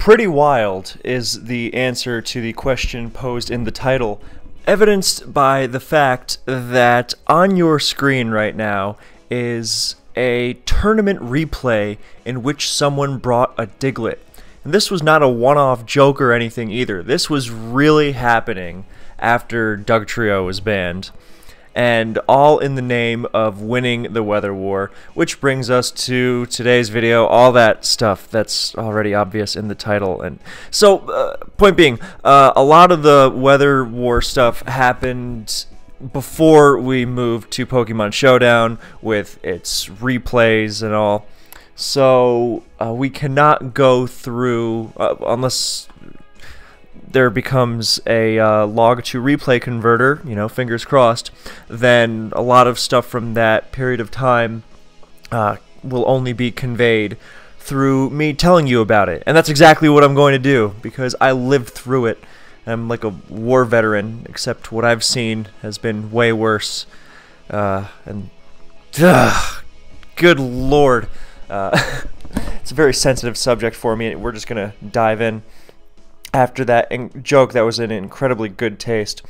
Pretty wild is the answer to the question posed in the title, evidenced by the fact that on your screen right now is a tournament replay in which someone brought a Diglett. And this was not a one-off joke or anything either. This was really happening after Dugtrio was banned. And all in the name of winning the Weather War, which brings us to today's video, all that stuff that's already obvious in the title. And so, point being, a lot of the Weather War stuff happened before we moved to Pokemon Showdown with its replays and all. So, we cannot go through, unless there becomes a log to replay converter, you know, fingers crossed, then a lot of stuff from that period of time will only be conveyed through me telling you about it. And that's exactly what I'm going to do, because I lived through it. I'm like a war veteran, except what I've seen has been way worse. Good lord. It's a very sensitive subject for me, and we're just going to dive in after that joke that was in incredibly good taste.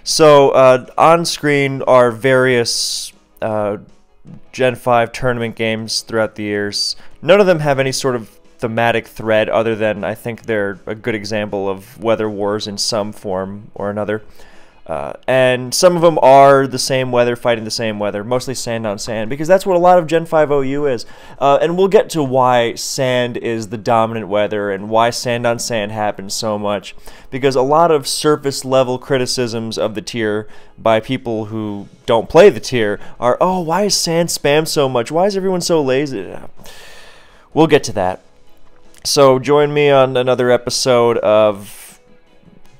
So, on screen are various Gen 5 tournament games throughout the years. None of them have any sort of thematic thread other than I think they're a good example of weather wars in some form or another. And some of them are the same weather fighting the same weather, mostly sand on sand, because that's what a lot of Gen 5 OU is. And we'll get to why sand is the dominant weather and why sand on sand happens so much, because a lot of surface level criticisms of the tier by people who don't play the tier are, oh, why is sand spam so much? Why is everyone so lazy? We'll get to that. So join me on another episode of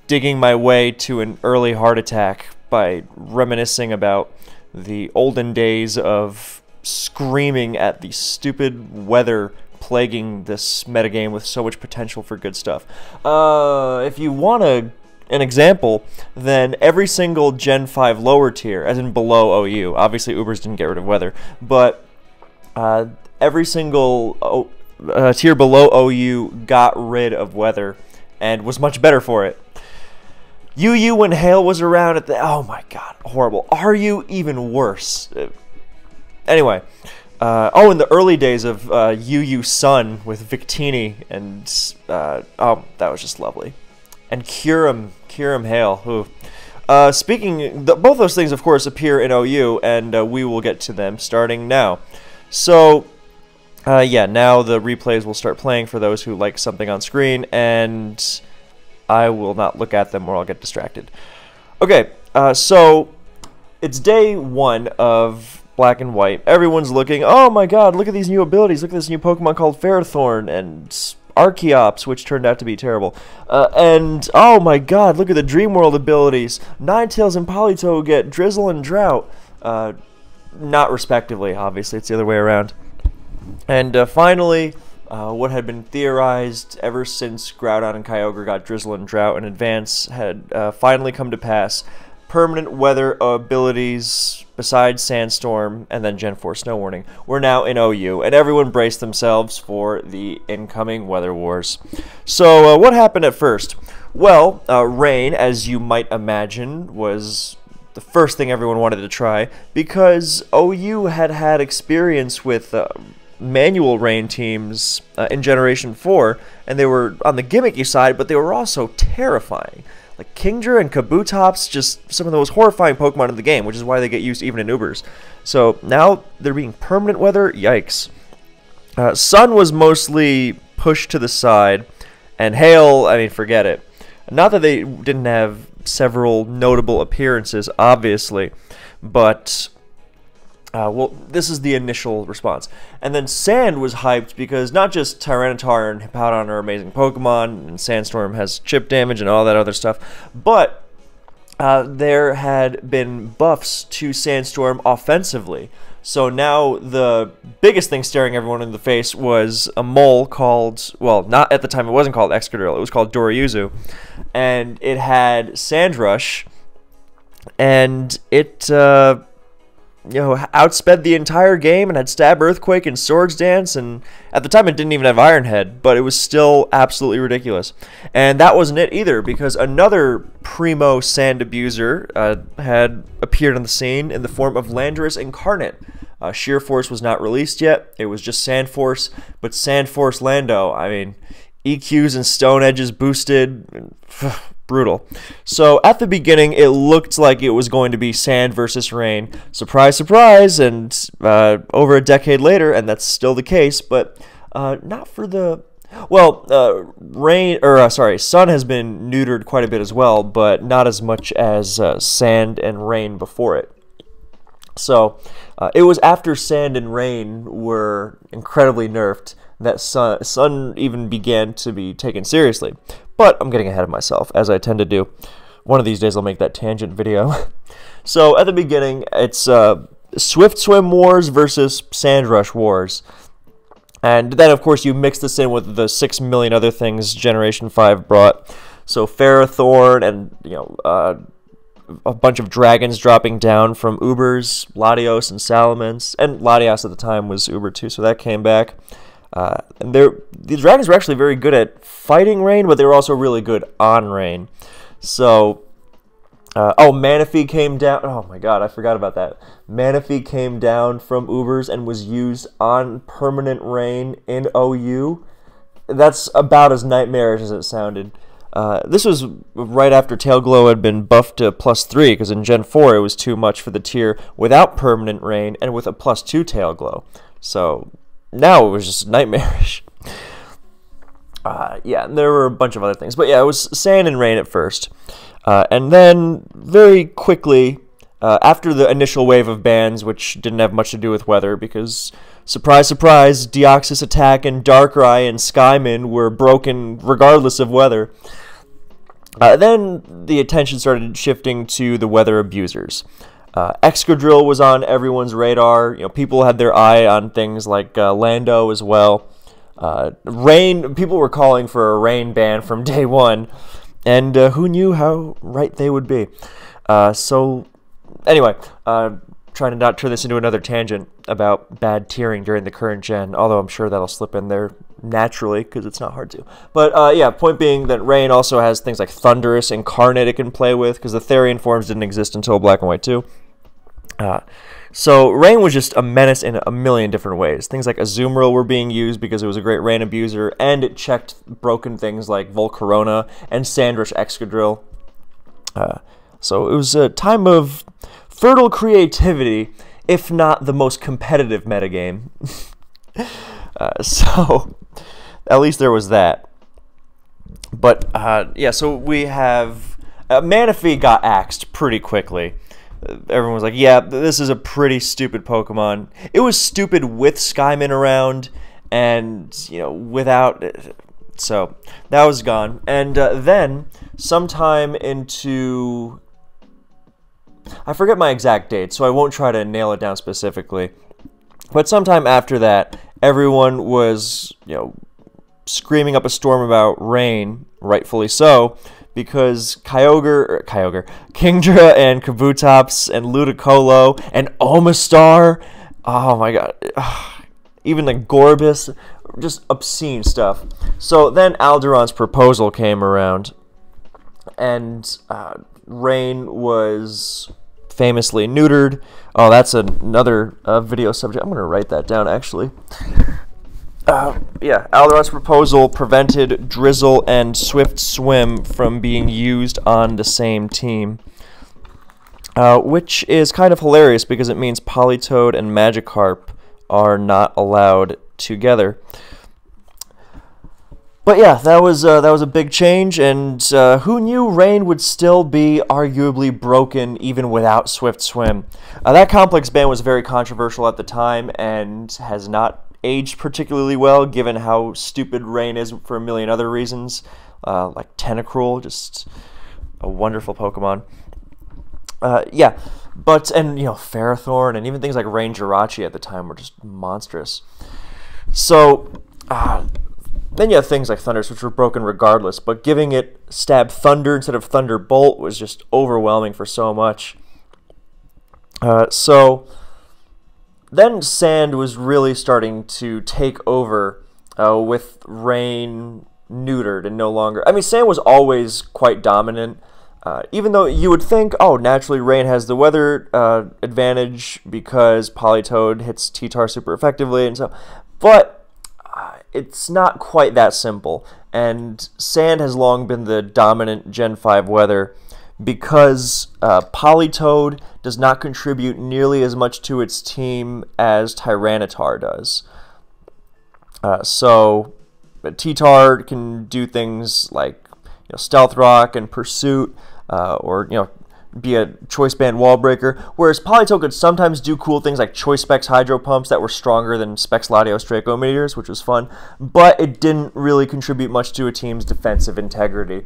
digging my way to an early heart attack by reminiscing about the olden days of screaming at the stupid weather plaguing this metagame with so much potential for good stuff. If you want an example, then every single Gen 5 lower tier, as in below OU, obviously Ubers didn't get rid of weather, but every single tier below OU got rid of weather and was much better for it. UU when Hail was around at the... Oh my god, horrible. Are you even worse? Anyway. Oh, in the early days of UU Sun with Victini and... oh, that was just lovely. And Kyurem Hail. Ooh. Both those things, of course, appear in OU, and we will get to them starting now. So, yeah, now the replays will start playing for those who like something on screen, and I will not look at them or I'll get distracted. Okay, so it's day 1 of Black and White. Everyone's looking, oh my god, look at these new abilities. Look at this new Pokemon called Ferrothorn and Archeops, which turned out to be terrible. And, oh my god, look at the Dream World abilities. Ninetales and Politoed get Drizzle and Drought. Not respectively, obviously, it's the other way around. And finally, what had been theorized ever since Groudon and Kyogre got Drizzle and Drought in advance had finally come to pass. Permanent weather abilities besides Sandstorm and then Gen 4 Snow Warning were now in OU, and everyone braced themselves for the incoming weather wars. So what happened at first? Well, rain, as you might imagine, was the first thing everyone wanted to try, because OU had had experience with manual rain teams in Generation 4, and they were on the gimmicky side, but they were also terrifying. Like Kingdra and Kabutops, just some of the most horrifying Pokemon in the game, which is why they get used even in Ubers. So now they're being permanent weather, yikes. Sun was mostly pushed to the side, and Hail, I mean, forget it. Not that they didn't have several notable appearances, obviously, but well, this is the initial response. And then Sand was hyped because not just Tyranitar and Hippowdon are amazing Pokemon, and Sandstorm has chip damage and all that other stuff, but there had been buffs to Sandstorm offensively. So now the biggest thing staring everyone in the face was a mole called, well, not at the time, it wasn't called Excadrill, it was called Doriyuzu, and it had Sand Rush, and it outsped the entire game and had Stab Earthquake and Swords Dance, and at the time it didn't even have Iron Head, but it was still absolutely ridiculous. And that wasn't it either, because another primo sand abuser had appeared on the scene in the form of Landorus Incarnate. Sheer Force was not released yet, it was just Sand Force, but Sand Force Lando, I mean, EQs and Stone Edges boosted, brutal. So at the beginning, it looked like it was going to be Sand versus Rain. Surprise, surprise, and over a decade later, and that's still the case, but not for the... Well, Sun has been neutered quite a bit as well, but not as much as Sand and Rain before it. So it was after Sand and Rain were incredibly nerfed that Sun even began to be taken seriously. But I'm getting ahead of myself, as I tend to do. One of these days I'll make that tangent video. So at the beginning, it's Swift Swim Wars versus Sand Rush Wars. And then, of course, you mix this in with the 6 million other things Generation 5 brought. So Ferrothorn and, a bunch of dragons dropping down from Ubers, Latios and Salamence. And Latios at the time was Uber too, so that came back. And the dragons were actually very good at fighting Rain, but they were also really good on Rain. So, Manaphy came down. Oh my god, I forgot about that. Manaphy came down from Ubers and was used on permanent Rain in OU. That's about as nightmarish as it sounded. This was right after Tailglow had been buffed to +3, because in Gen 4 it was too much for the tier without permanent Rain and with a +2 Tailglow. So now it was just nightmarish. And there were a bunch of other things. But yeah, it was Sand and Rain at first. And then very quickly, after the initial wave of bans, which didn't have much to do with weather, because, surprise, surprise, Deoxys Attack and Darkrai and Skyman were broken regardless of weather. Then the attention started shifting to the weather abusers. Excadrill was on everyone's radar. People had their eye on things like Lando as well. Rain, people were calling for a Rain ban from day one, and who knew how right they would be. So anyway, trying to not turn this into another tangent about bad tiering during the current gen, although I'm sure that'll slip in there naturally because it's not hard to. But yeah, point being that Rain also has things like Thunderous, Incarnate it can play with, because the Therian forms didn't exist until Black and White 2. So Rain was just a menace in a million different ways. Things like Azumarill were being used because it was a great Rain abuser, and it checked broken things like Volcarona and Sandrush Excadrill. So it was a time of fertile creativity, if not the most competitive metagame. So at least there was that. But yeah, so we have Manaphy got axed pretty quickly. Everyone was like, yeah, this is a pretty stupid Pokemon. It was stupid with Skyman around, and, without... So, that was gone. And then, sometime into... I forget my exact date, so I won't try to nail it down specifically. But sometime after that, everyone was, screaming up a storm about Rain, rightfully so, because Kyogre, Kingdra and Kabutops and Ludicolo and Omastar, oh my god, even the Gorbis, just obscene stuff. So then Alderon's proposal came around, and Rain was famously neutered. Oh, that's another video subject. I'm going to write that down, actually. Yeah, Alderon's proposal prevented Drizzle and Swift Swim from being used on the same team, which is kind of hilarious because it means Politoed and Magikarp are not allowed together. But yeah, that was a big change, and who knew Rain would still be arguably broken even without Swift Swim? That complex ban was very controversial at the time and has not aged particularly well, given how stupid Rain is for a million other reasons, like Tentacruel, just a wonderful Pokemon. Yeah, but, and, Ferrothorn, and even things like Rain Jirachi at the time were just monstrous. So, then you have things like Thundurus, which were broken regardless, but giving it Stab Thunder instead of Thunderbolt was just overwhelming for so much. So, Then Sand was really starting to take over with Rain neutered and no longer. I mean, Sand was always quite dominant, even though you would think, oh, naturally Rain has the weather advantage because Politoed hits T-Tar super effectively and so. But it's not quite that simple, and Sand has long been the dominant Gen 5 weather because Politoed does not contribute nearly as much to its team as Tyranitar does. So T-Tar can do things like Stealth Rock and Pursuit, or be a Choice Band wall breaker, whereas Politoed could sometimes do cool things like Choice Specs Hydro Pumps that were stronger than Specs Latios Draco Meteors, which was fun, but it didn't really contribute much to a team's defensive integrity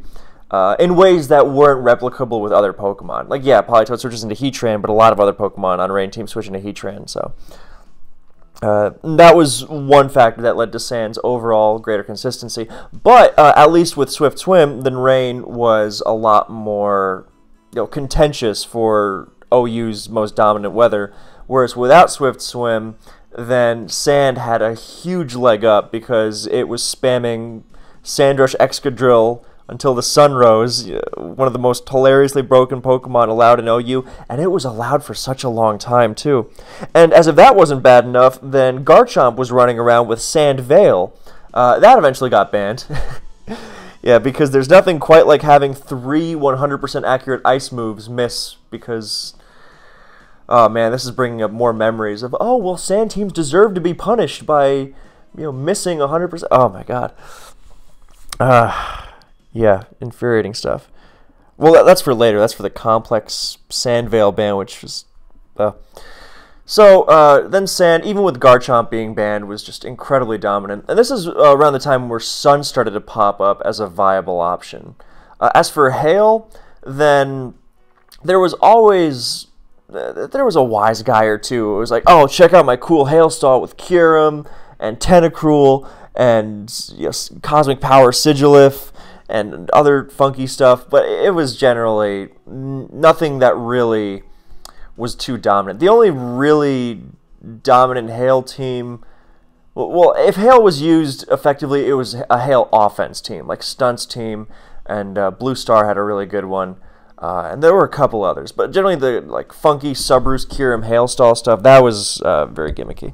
in ways that weren't replicable with other Pokemon. Like, yeah, Politoed switches into Heatran, but a lot of other Pokemon on Rain Team switch into Heatran, so that was one factor that led to Sand's overall greater consistency. But at least with Swift Swim, then Rain was a lot more contentious for OU's most dominant weather, whereas without Swift Swim, then Sand had a huge leg up because it was spamming Sandrush Excadrill until the sun rose, one of the most hilariously broken Pokemon allowed in OU, and it was allowed for such a long time, too. And as if that wasn't bad enough, then Garchomp was running around with Sand Veil. That eventually got banned. Yeah, because there's nothing quite like having 3 100% accurate ice moves miss because, oh man, this is bringing up more memories of, oh, well, Sand teams deserve to be punished by, missing 100%. Oh my god. Yeah, infuriating stuff. Well, that's for later. That's for the complex Sand Veil ban, which was... So, then Sand, even with Garchomp being banned, was just incredibly dominant. And this is around the time where Sun started to pop up as a viable option. As for Hail, then there was always... there was a wise guy or two. It was like, oh, check out my cool Hailstall with Kyurem and Tentacruel and Cosmic Power Sigilif and other funky stuff. But it was generally nothing that really was too dominant. The only really dominant Hail team... Well, if Hail was used effectively, it was a Hail offense team, like Stunt's team, and Blue Star had a really good one. And there were a couple others, but generally the funky Subroost, Kyurem, Hailstall stuff, that was very gimmicky.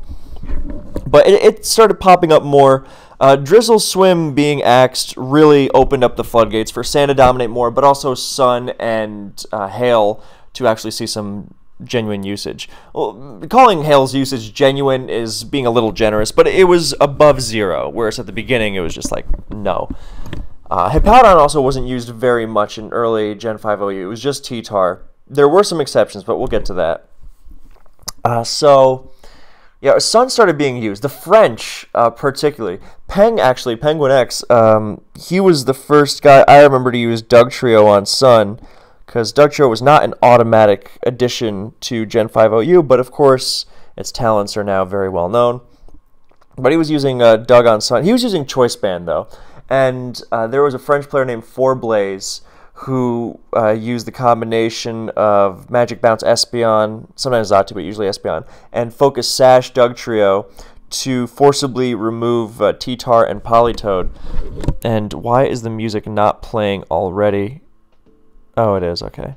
But it started popping up more. Drizzle Swim being axed really opened up the floodgates for Sand to dominate more, but also Sun and Hail to actually see some genuine usage. Well, calling Hail's usage genuine is being a little generous, but it was above 0, whereas at the beginning it was just like, no. Hippowdon also wasn't used very much in early Gen 5 OU. It was just T-Tar. There were some exceptions, but we'll get to that. Yeah, Sun started being used. The French, particularly. Penguin X, he was the first guy I remember to use Dugtrio on Sun, because Dugtrio was not an automatic addition to Gen 5 OU, but of course its talents are now very well known. But he was using Doug on Sun. He was using Choice Band, though. And there was a French player named Forblaze who used the combination of Magic Bounce Espeon, sometimes Xatu, but usually Espeon, and Focus Sash Dugtrio to forcibly remove T-Tar and Politoed. And why is the music not playing already? Oh, it is, okay.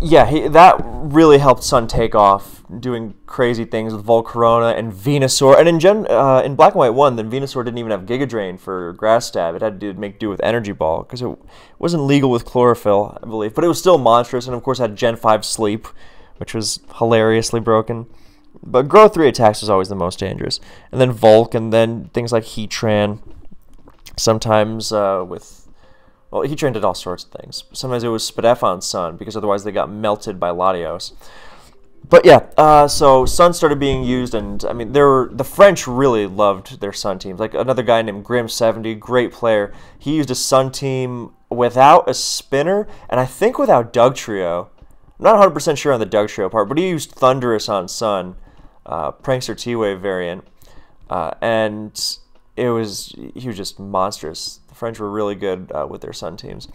Yeah, that really helped Sun take off, doing crazy things with Volcarona and Venusaur. And in Black and White 1, then Venusaur didn't even have Giga Drain for Grass Stab. It had to make do with Energy Ball, because it wasn't legal with Chlorophyll, I believe. But it was still monstrous, and of course had Gen 5 Sleep, which was hilariously broken. But Grow 3 attacks was always the most dangerous. And then Volk, and then things like Heatran. Sometimes with... Well, Heatran did all sorts of things. Sometimes it was Spadef on Sun, because otherwise they got melted by Latios. But yeah, so Sun started being used, and I mean, the French really loved their Sun teams. Like another guy named Grim70, great player. He used a Sun team without a spinner, and I think without Dugtrio. I'm not 100% sure on the Dugtrio part, but he used Thundurus on Sun, Prankster T-Wave variant, and he was just monstrous. The French were really good with their Sun teams.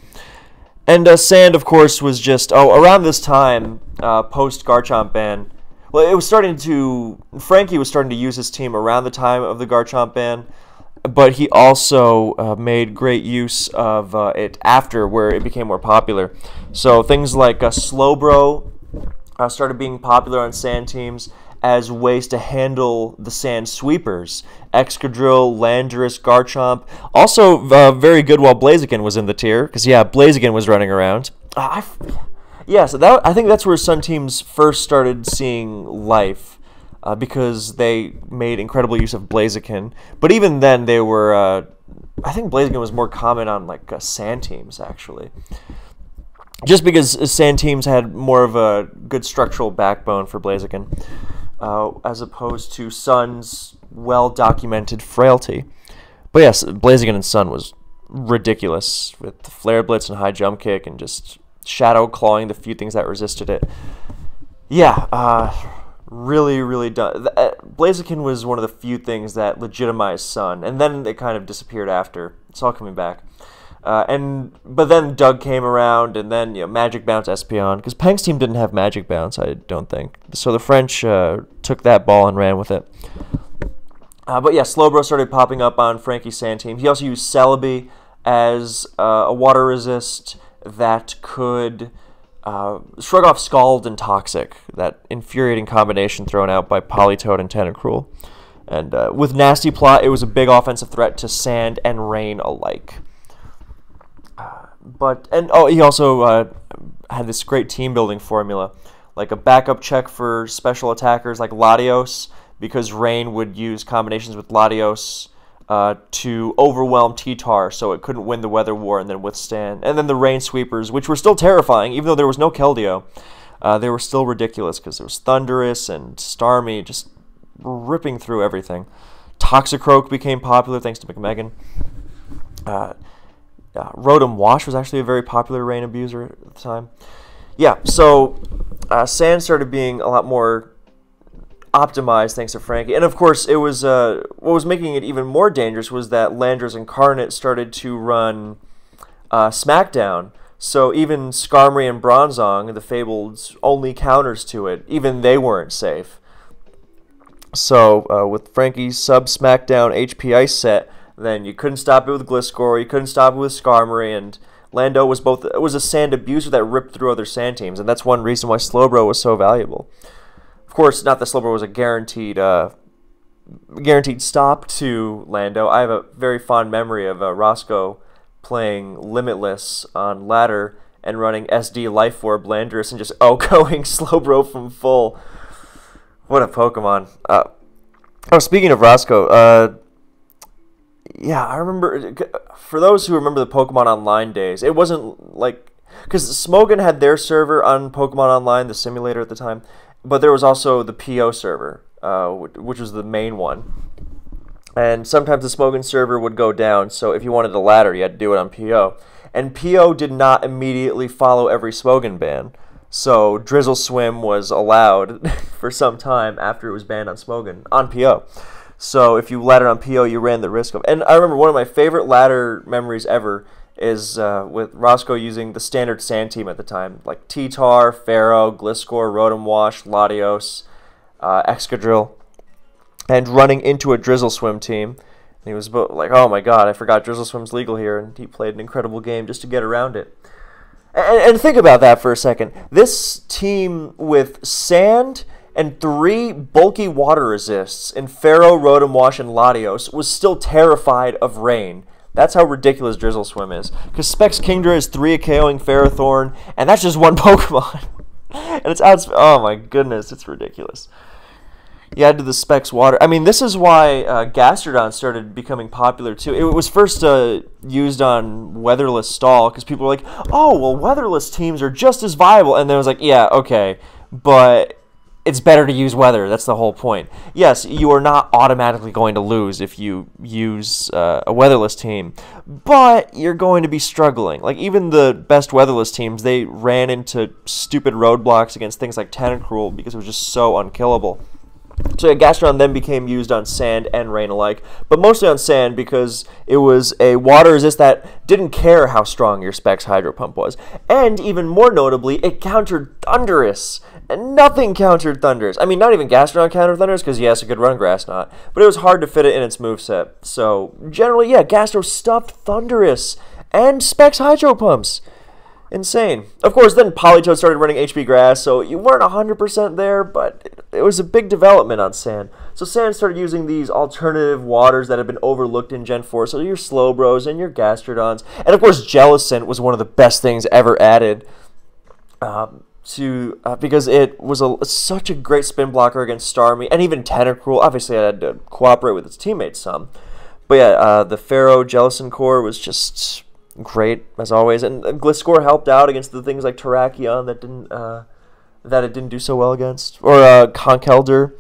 And Sand, of course, was just around this time, post Garchomp ban. Well, it was starting to Frankie was starting to use his team around the time of the Garchomp ban, but he also made great use of it after, where it became more popular. So things like Slowbro started being popular on Sand teams as ways to handle the Sand sweepers. Excadrill, Landorus, Garchomp. Also very good while Blaziken was in the tier, because, yeah, Blaziken was running around. Yeah, so I think that's where Sun teams first started seeing life, because they made incredible use of Blaziken. But even then, they were... I think Blaziken was more common on, like, Sand teams, actually. Just because Sand teams had more of a good structural backbone for Blaziken, as opposed to Sun's well-documented frailty. But yes, Blaziken and Sun was ridiculous, with the Flare Blitz and high jump kick and just Shadow Clawing the few things that resisted it. Yeah, really, really done. Blaziken was one of the few things that legitimized Sun, and then it kind of disappeared after. It's all coming back. But then Doug came around, and then Magic Bounce Espeon, because Peng's team didn't have Magic Bounce, I don't think. So the French took that ball and ran with it. But yeah, Slowbro started popping up on Frankie's Sand team. He also used Celebi as a water resist that could shrug off Scald and Toxic, that infuriating combination thrown out by Politoed and Tentacruel. And with Nasty Plot, it was a big offensive threat to Sand and Rain alike. He also had this great team building formula, like a backup check for special attackers like Latios, because Rain would use combinations with Latios to overwhelm T-Tar, so it couldn't win the Weather War and then withstand. And then the Rain Sweepers, which were still terrifying, even though there was no Keldeo. They were still ridiculous because there was Thundurus and Starmie just ripping through everything. Toxicroak became popular thanks to McMegan. Rotom Wash was actually a very popular Rain abuser at the time. Yeah, so Sand started being a lot more optimized thanks to Frankie. And of course, it was what was making it even more dangerous was that Landorus Incarnate started to run Smackdown. So even Skarmory and Bronzong, the fabled only counters to it, even they weren't safe. So with Frankie's sub Smackdown HP Ice set, then you couldn't stop it with Gliscor, you couldn't stop it with Skarmory, and Lando was a Sand abuser that ripped through other Sand teams, and that's one reason why Slowbro was so valuable. Of course, not that Slowbro was a guaranteed stop to Lando. I have a very fond memory of Roscoe playing Limitless on ladder and running SD Life Orb Landorus and just going Slowbro from full. What a Pokemon. Speaking of Roscoe, yeah, I remember, for those who remember the Pokemon Online days, it wasn't like, because Smogon had their server on Pokemon Online, the simulator at the time, but there was also the PO server, which was the main one. And sometimes the Smogon server would go down, so if you wanted a ladder, you had to do it on PO. And PO did not immediately follow every Smogon ban, so Drizzle Swim was allowed for some time after it was banned on Smogon, on PO. So if you laddered on PO, you ran the risk of... And I remember one of my favorite ladder memories ever is with Roscoe using the standard Sand team at the time, like T-Tar, Pharaoh, Gliscor, Rotom Wash, Latios, Excadrill, and running into a Drizzle Swim team. And he was like, oh my god, I forgot Drizzle Swim's legal here, and he played an incredible game just to get around it. And think about that for a second. This team with Sand and 3 bulky water resists in Pharaoh, Rotom Wash, and Latios was still terrified of Rain. That's how ridiculous Drizzle Swim is. Because Specs Kingdra is 3 KOing Ferrothorn, and that's just one Pokemon. And it's out. Oh my goodness, it's ridiculous. You add to the Specs Water. I mean, this is why Gastrodon started becoming popular too. It was first used on Weatherless Stall, because people were like, oh, well, Weatherless teams are just as viable. And then it was like, yeah, okay, but it's better to use Weather. That's the whole point. Yes, you are not automatically going to lose if you use a Weatherless team, but you're going to be struggling. Like, even the best Weatherless teams, they ran into stupid roadblocks against things like Tentacruel because it was just so unkillable. So yeah, Gastrodon then became used on sand and rain alike, but mostly on sand because it was a water resist that didn't care how strong your Specs Hydro Pump was. And even more notably, it countered Thundurus. And nothing countered Thundurus. I mean, not even Gastrodon countered Thundurus because yes, it could run Grass Knot, but it was hard to fit it in its moveset. So generally, yeah, Gastro stuffed Thundurus and Specs Hydro Pumps. Insane. Of course, then Politoed started running HP Grass, so you weren't 100% there, but it was a big development on Sand. So Sand started using these alternative waters that had been overlooked in Gen 4, so your Slowbros and your Gastrodons. And of course, Jellicent was one of the best things ever added because it was such a great spin blocker against Starmie, and even Tentacruel. Obviously, it had to cooperate with its teammates some. But yeah, the Pharaoh Jellicent core was just great as always, and Gliscor helped out against the things like Terrakion that it didn't do so well against, or Conkeldurr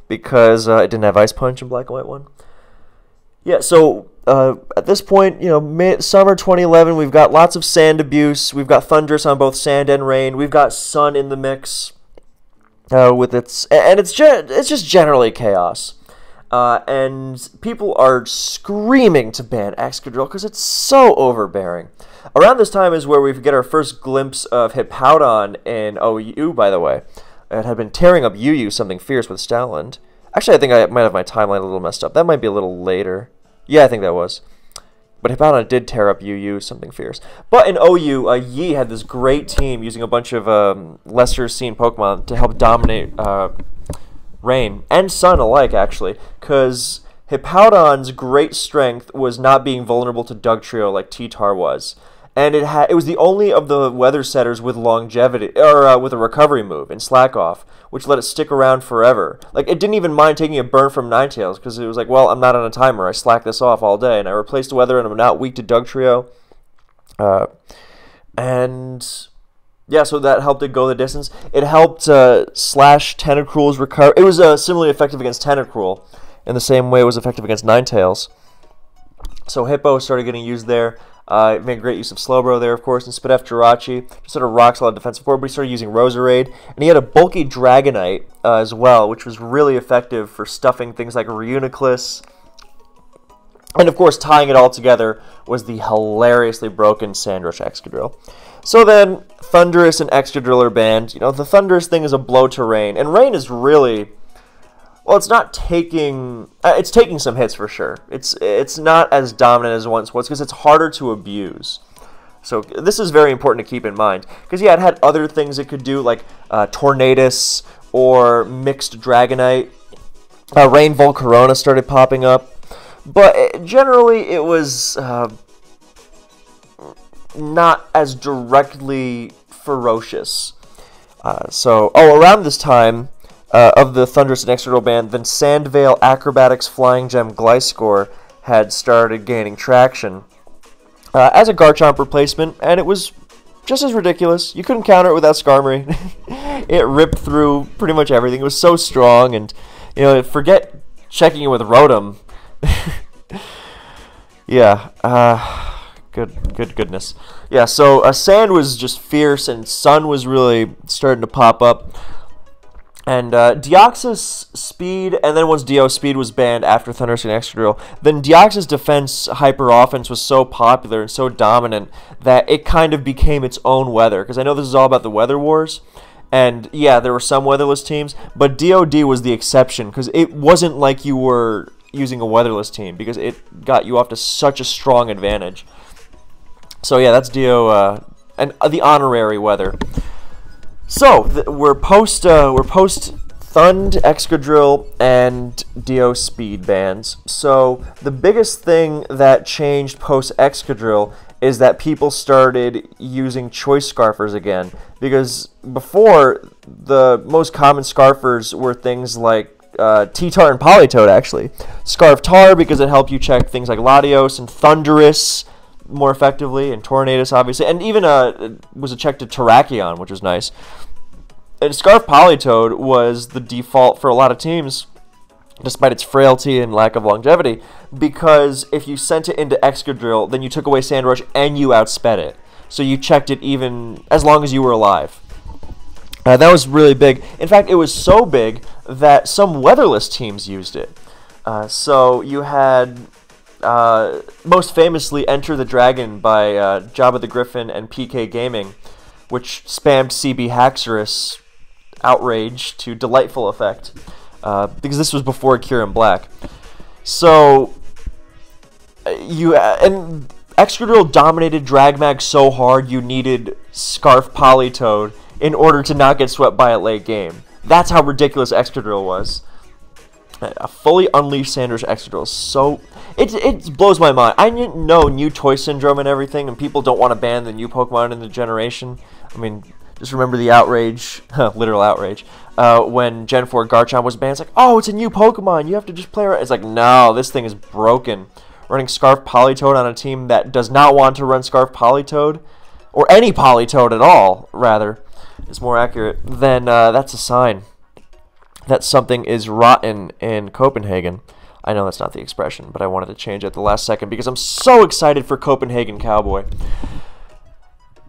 because it didn't have Ice Punch in Black and White 1. Yeah, so at this point, summer 2011, we've got lots of sand abuse. We've got Thundurus on both sand and rain. We've got Sun in the mix with its, and it's just generally chaos. And people are screaming to ban Excadrill because it's so overbearing. Around this time is where we get our first glimpse of Hippowdon in OU, by the way. It had been tearing up UU something fierce with Stoutland. Actually, I think I might have my timeline a little messed up. That might be a little later. Yeah, I think that was. But Hippowdon did tear up UU something fierce. But in OU, Yi had this great team using a bunch of lesser-seen Pokemon to help dominate Rain and Sun alike, actually, because Hippowdon's great strength was not being vulnerable to Dugtrio like T-Tar was, and it was the only of the weather setters with longevity, or with a recovery move in Slack Off, which let it stick around forever. Like, it didn't even mind taking a burn from Ninetales, because it was like, well, I'm not on a timer, I slack this off all day, and I replaced the weather, and I'm not weak to Dugtrio, and yeah, so that helped it go the distance. It helped slash Tentacruel's recover. It was similarly effective against Tentacruel in the same way it was effective against Ninetales. So Hippo started getting used there. It made great use of Slowbro there, of course, and Spidef Jirachi. Just sort of rock solid defensive core, but he started using Roserade. And he had a bulky Dragonite as well, which was really effective for stuffing things like Reuniclus. And of course, tying it all together was the hilariously broken Sandrush Excadrill. So then, Thundurus and Excadrill are banned. The Thundurus thing is a blow to Rain, and Rain is really, well, it's not taking, it's taking some hits for sure. It's not as dominant as it once was because it's harder to abuse. So this is very important to keep in mind because yeah, it had other things it could do like Tornadus or mixed Dragonite. Rain Volcarona started popping up. But generally, it was not as directly ferocious. Around this time of the Thundurus and Excadrill ban, then Sandvale, Acrobatics, Flying Gem, Gliscor had started gaining traction as a Garchomp replacement, and it was just as ridiculous. You couldn't counter it without Skarmory. It ripped through pretty much everything. It was so strong, and forget checking it with Rotom. Yeah, goodness. Yeah, so Sand was just fierce, and Sun was really starting to pop up. And Deoxys Speed, and then once Dio Speed was banned after Thundurus and Excadrill, then Deoxys Defense Hyper Offense was so popular and so dominant that it kind of became its own weather. Because I know this is all about the Weather Wars, and yeah, there were some weatherless teams, but DOD was the exception, because it wasn't like you were using a weatherless team, because it got you off to such a strong advantage. So yeah, that's Dio, and the honorary weather. So we're post Thund, Excadrill, and Dio Speed bans. So the biggest thing that changed post Excadrill is that people started using choice scarfers again, because before the most common scarfers were things like T-Tar and Politoed, actually. Scarf Tar because it helped you check things like Latios and Thundurus more effectively, and Tornadus, obviously, and even was a check to Terrakion, which was nice. And Scarf Politoed was the default for a lot of teams, despite its frailty and lack of longevity, because if you sent it into Excadrill, then you took away Sandrush and you outsped it. So you checked it even as long as you were alive. That was really big. In fact, it was so big that some weatherless teams used it. So you had, most famously, Enter the Dragon by Jabba the Griffin and PK Gaming, which spammed CB Haxorus outrage to delightful effect, because this was before Kieran Black. So and Excadrill dominated Dragmag so hard you needed Scarf Politoed in order to not get swept by it late game. That's how ridiculous Excadrill was. A fully unleashed Sanders Excadrill is so... It blows my mind. I didn't know new toy syndrome and everything, and people don't want to ban the new Pokemon in the generation. I mean, just remember the outrage, literal outrage, when Gen 4 Garchomp was banned. It's like, oh, it's a new Pokemon, you have to just play around. It's like, no, this thing is broken. Running Scarf Politoed on a team that does not want to run Scarf Politoed, or any Politoed at all, rather, is more accurate, then that's a sign that something is rotten in Copenhagen. I know that's not the expression, but I wanted to change it at the last second because I'm so excited for Copenhagen Cowboy.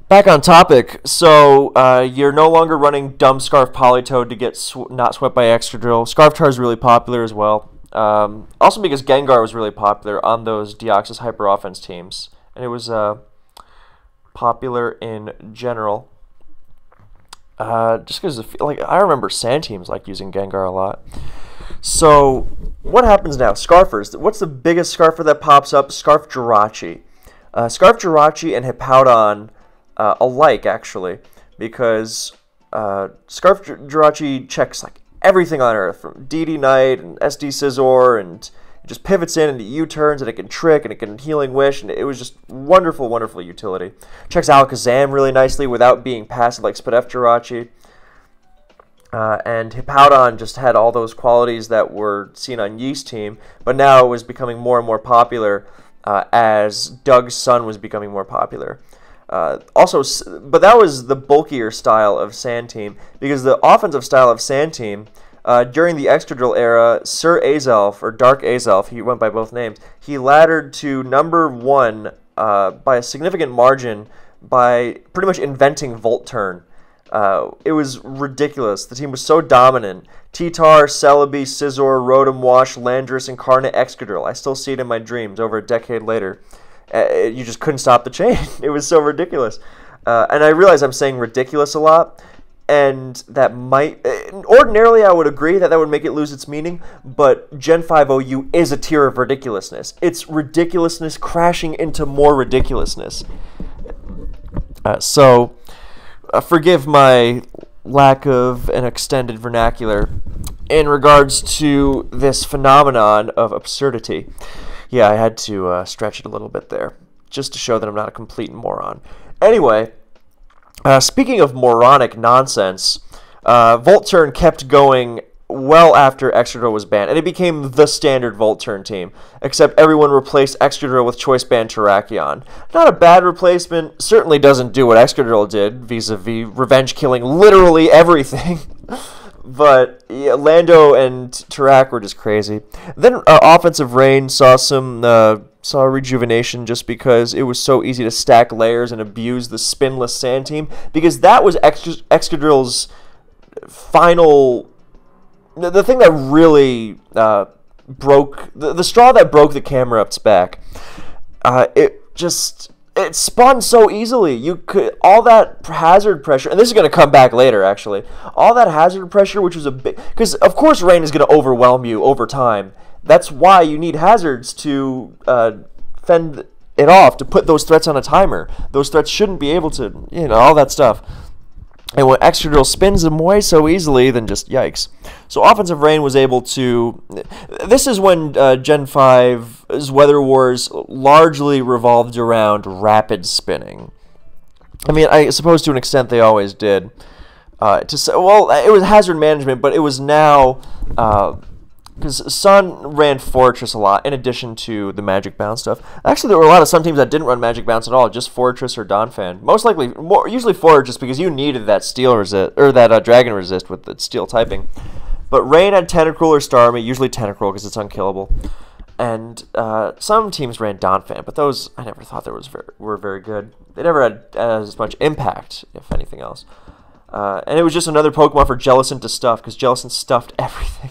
Back on topic, so you're no longer running dumb Scarf Politoed to get not swept by Excadrill. Scarftar is really popular as well. Also because Gengar was really popular on those Deoxys Hyper Offense teams. And it was popular in general. Just because I remember Sand teams like using Gengar a lot. So what happens now? Scarfers. What's the biggest Scarfer that pops up? Scarf Jirachi. Scarf Jirachi and Hippowdon alike, actually, because Scarf Jirachi checks like everything on Earth, from DD Knight and SD Scizor, and it just pivots in and it U-turns, and it can trick, and it can Healing Wish, and it was just wonderful, wonderful utility. Checks Alakazam really nicely without being passive like Spadef Jirachi. And Hippowdon just had all those qualities that were seen on Yeast Team, but now it was becoming more and more popular as Doug's son was becoming more popular. But that was the bulkier style of Sand Team, because the offensive style of Sand Team, during the Excadrill era, Sir Azelf, or Dark Azelf, he went by both names, he laddered to #1 by a significant margin by pretty much inventing Volt Turn. It was ridiculous. The team was so dominant. T-Tar, Celebi, Scizor, Rotom Wash, Landorus, Incarnate, Excadrill. I still see it in my dreams over a decade later. You just couldn't stop the chain. It was so ridiculous. And I realize I'm saying ridiculous a lot, and that might... Ordinarily, I would agree that would make it lose its meaning, but Gen 5 OU is a tier of ridiculousness. It's ridiculousness crashing into more ridiculousness. Forgive my lack of an extended vernacular in regards to this phenomenon of absurdity. Yeah, I had to stretch it a little bit there, just to show that I'm not a complete moron. Anyway, speaking of moronic nonsense, Volt Turn kept going well after Excadrill was banned, and it became the standard Volt Turn team, except everyone replaced Excadrill with Choice Band Terrakion. Not a bad replacement, certainly doesn't do what Excadrill did, vis-a-vis revenge killing literally everything. But yeah, Lando and Tarak were just crazy. Then Offensive Rain saw rejuvenation just because it was so easy to stack layers and abuse the spinless Sand Team, because that was Excadrill's final... The thing that really broke... The straw that broke the Camerupt's back. It spun so easily. You could... All that hazard pressure... And this is going to come back later, actually. All that hazard pressure, which was a big... Because, of course, Rain is going to overwhelm you over time. That's why you need hazards to fend it off, to put those threats on a timer. Those threats shouldn't be able to... all that stuff. And when Excadrill spins them away so easily, then just yikes. So Offensive Rain was able to... This is when Gen 5's Weather Wars largely revolved around rapid spinning. I mean, I suppose to an extent they always did. It was hazard management, but it was now... Because Sun ran Fortress a lot, in addition to the Magic Bounce stuff. Actually, there were a lot of Sun teams that didn't run Magic Bounce at all, just Fortress or Donphan. Most likely, usually Fortress, because you needed that Steel resist, or that Dragon resist with the Steel typing. But Rain had Tentacruel or Starmie, usually Tentacruel because it's unkillable. And some teams ran Donphan, but those I never thought were very good. They never had as much impact, if anything else. And it was just another Pokemon for Jellicent to stuff, because Jellicent stuffed everything.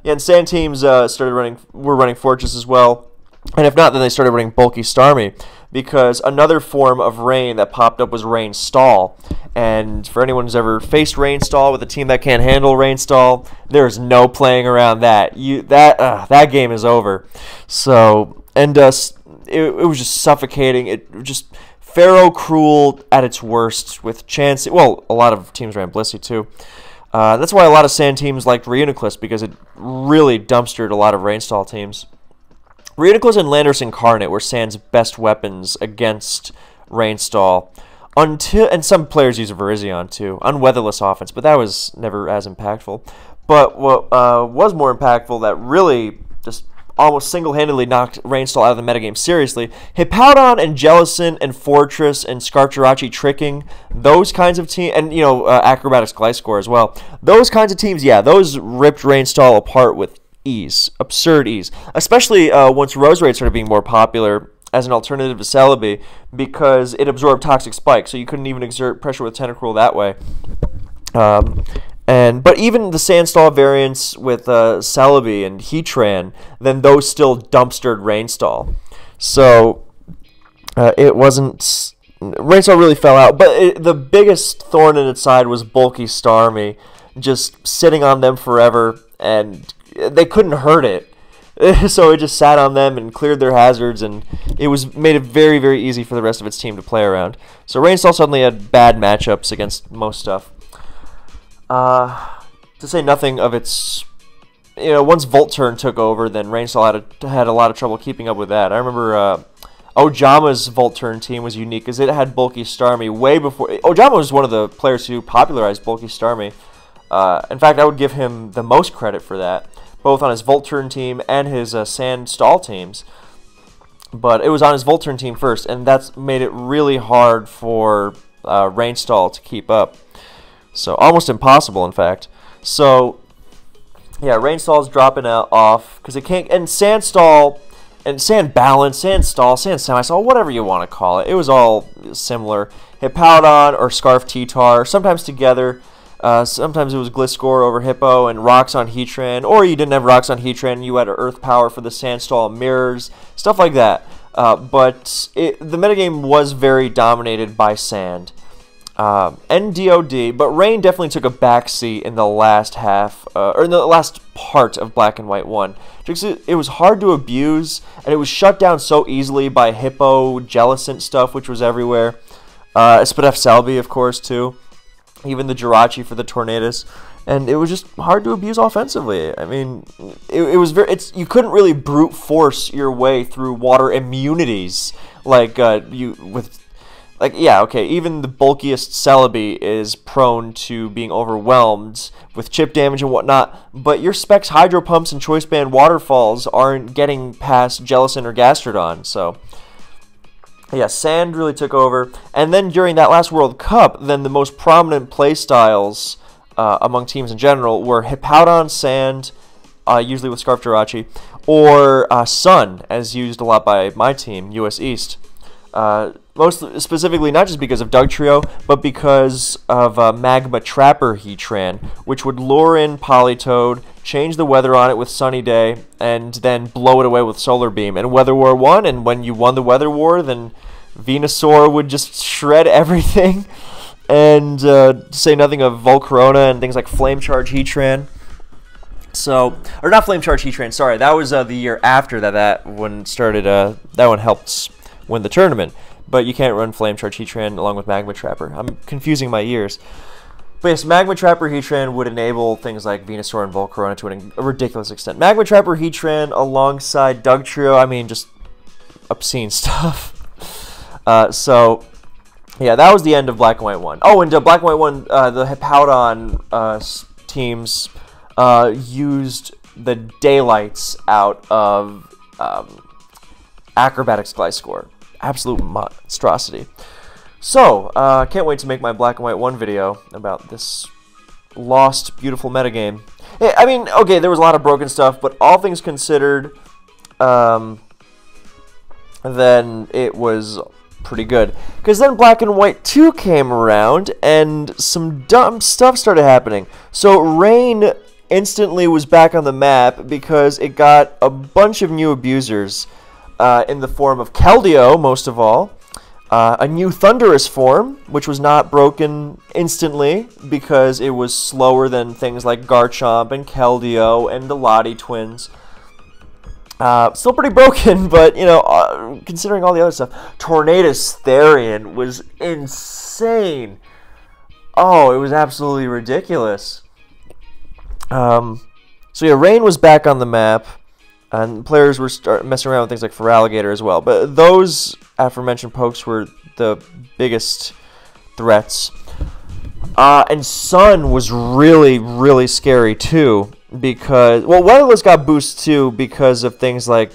Yeah, and Sand teams were running Fortress as well. And if not, then they started running Bulky Starmie, because another form of Rain that popped up was Rain Stall. And for anyone who's ever faced Rain Stall with a team that can't handle Rain Stall, there's no playing around that. That game is over. So, and it was just suffocating. It was just Pharaoh Cruel at its worst with Chansey. Well, a lot of teams ran Blissey too. That's why a lot of Sand teams liked Reuniclus, because it really dumpstered a lot of Rain Stall teams. Reuniclus and Landorus Incarnate were Sand's best weapons against Rain Stall. And some players use a Virizion too, on Weatherless offense, but that was never as impactful. But what was more impactful, that really just almost single-handedly knocked Rain Stall out of the metagame seriously, Hippowdon and Jellicent and Fortress and Scarf Jirachi tricking, those kinds of teams, and Acrobatics Gliscor as well, those kinds of teams, yeah, those ripped Rain Stall apart with ease, absurd ease, especially once Roserade started being more popular as an alternative to Celebi, because it absorbed Toxic Spike, so you couldn't even exert pressure with Tentacruel that way. But even the Sandstall variants with Celebi and Heatran, then those still dumpstered Rainstall. So it wasn't... Rainstall really fell out, but the biggest thorn in its side was Bulky Starmie, just sitting on them forever, and they couldn't hurt it. So it just sat on them and cleared their hazards, and made it very, very easy for the rest of its team to play around. So Rainstall suddenly had bad matchups against most stuff. To say nothing of its... once Volturn took over, then Rainstall had a lot of trouble keeping up with that. I remember Ojama's Volturn team was unique, because it had Bulky Starmie way before... Ojama was one of the players who popularized Bulky Starmie. In fact, I would give him the most credit for that, both on his Volturn team and his Sand Stall teams. But it was on his Volturn team first, and that's made it really hard for Rainstall to keep up. So, almost impossible, in fact. So, yeah, Rainstall's dropping off, because it can't... And Sandstall, and Sand Balance, Sand Stall, Sand Semi-Stall, whatever you want to call it, it was all similar. Hippowdon or Scarf T-Tar, sometimes together. Sometimes it was Gliscor over Hippo and Rocks on Heatran, or you didn't have Rocks on Heatran and you had Earth Power for the Sandstall Mirrors, stuff like that. But the metagame was very dominated by Sand and DOD, but Rain definitely took a backseat in the last half, or in the last part of Black and White 1. It was hard to abuse, and it was shut down so easily by Hippo, Jellicent stuff, which was everywhere. Espadef Celebi, of course, too. Even the Jirachi for the Tornadus, and it was just hard to abuse offensively. I mean, it was you couldn't really brute force your way through water immunities even the bulkiest Celebi is prone to being overwhelmed with chip damage and whatnot, but your Specs Hydro Pumps and Choice Band Waterfalls aren't getting past Jellicent or Gastrodon, so... Yeah, Sand really took over, and then during that last World Cup, then the most prominent playstyles among teams in general were Hippowdon, Sand, usually with Scarf Jirachi, or Sun, as used a lot by my team, US East. Most specifically, not just because of Dugtrio, but because of Magma Trapper Heatran, which would lure in Politoed, change the weather on it with Sunny Day, and then blow it away with Solar Beam. And Weather War won, and when you won the Weather War, then Venusaur would just shred everything. And to say nothing of Volcarona and things like Flame Charge Heatran. So, or not Flame Charge Heatran, sorry, that was the year after that one started, that one helped win the tournament. But you can't run Flame Charge Heatran along with Magma Trapper. I'm confusing my years. But yes, Magma Trapper Heatran would enable things like Venusaur and Volcarona to a ridiculous extent. Magma Trapper Heatran alongside Dugtrio, I mean, just obscene stuff. So, yeah, that was the end of Black and White 1. Oh, and Black and White 1, the Hippowdon teams used the daylights out of Acrobatics Gliscor. Absolute monstrosity. So, can't wait to make my Black and White 1 video about this lost, beautiful metagame. I mean, okay, there was a lot of broken stuff, but all things considered, then it was pretty good. Because then Black and White 2 came around, and some dumb stuff started happening. So Rain instantly was back on the map because it got a bunch of new abusers in the form of Keldeo, most of all. A new Thunderous form, which was not broken instantly because it was slower than things like Garchomp and Keldeo and the Lottie twins. Still pretty broken, but, you know, considering all the other stuff. Tornadus Therian was insane. Oh, it was absolutely ridiculous. So yeah, Rain was back on the map, and players were messing around with things like Feraligatr as well. But those aforementioned pokes were the biggest threats. And Sun was really, really scary too, because, well, Weatherless got boosts too because of things like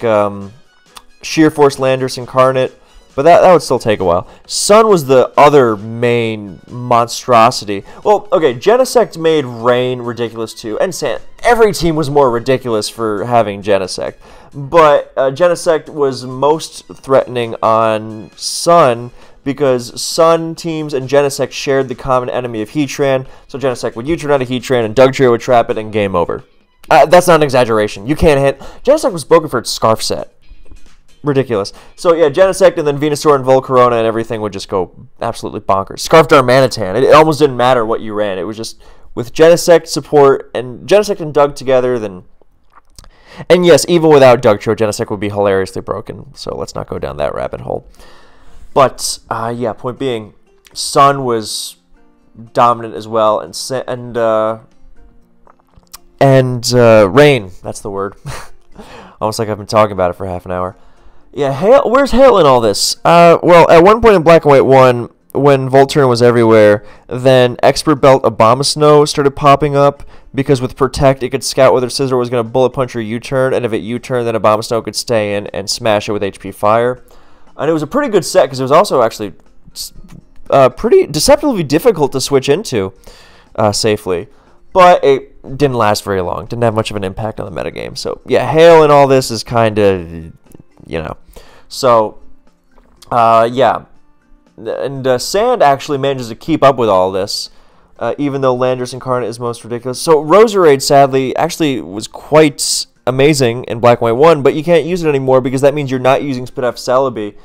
Sheer Force Landorus Incarnate, but that would still take a while. Sun was the other main monstrosity. Well, okay, Genesect made Rain ridiculous too, and Sand. Every team was more ridiculous for having Genesect, but Genesect was most threatening on Sun because Sun teams and Genesect shared the common enemy of Heatran, so Genesect would U-turn out of Heatran, and Dugtrio would trap it, and game over. That's not an exaggeration. You can't hit. Genesect was broken for its Scarf set. Ridiculous. So yeah, Genesect and then Venusaur and Volcarona and everything would just go absolutely bonkers. Scarf Darmanitan, it almost didn't matter what you ran. It was just, with Genesect support and Genesect and Doug together, then... And yes, even without Dugtrio, Genesect would be hilariously broken, so let's not go down that rabbit hole. But, yeah, point being, Sun was dominant as well, and Rain, that's the word. Almost like I've been talking about it for half an hour. Yeah, Hail. Where's Hail in all this? Well, at one point in Black and White 1, when Volturn was everywhere, then Expert Belt Abomasnow started popping up, because with Protect, it could scout whether Scizor was going to Bullet Punch or U-turn, and if it U-turned, then Abomasnow could stay in and smash it with HP Fire. And it was a pretty good set, because it was also actually pretty deceptively difficult to switch into safely. But it didn't last very long. Didn't have much of an impact on the metagame. So, yeah, Hail and all this is kind of, you know. So, yeah. And Sand actually manages to keep up with all this, even though Landorus Incarnate is most ridiculous. So, Roserade, sadly, actually was quite amazing in Black and White 1, but you can't use it anymore because that means you're not using Spidef Celebi,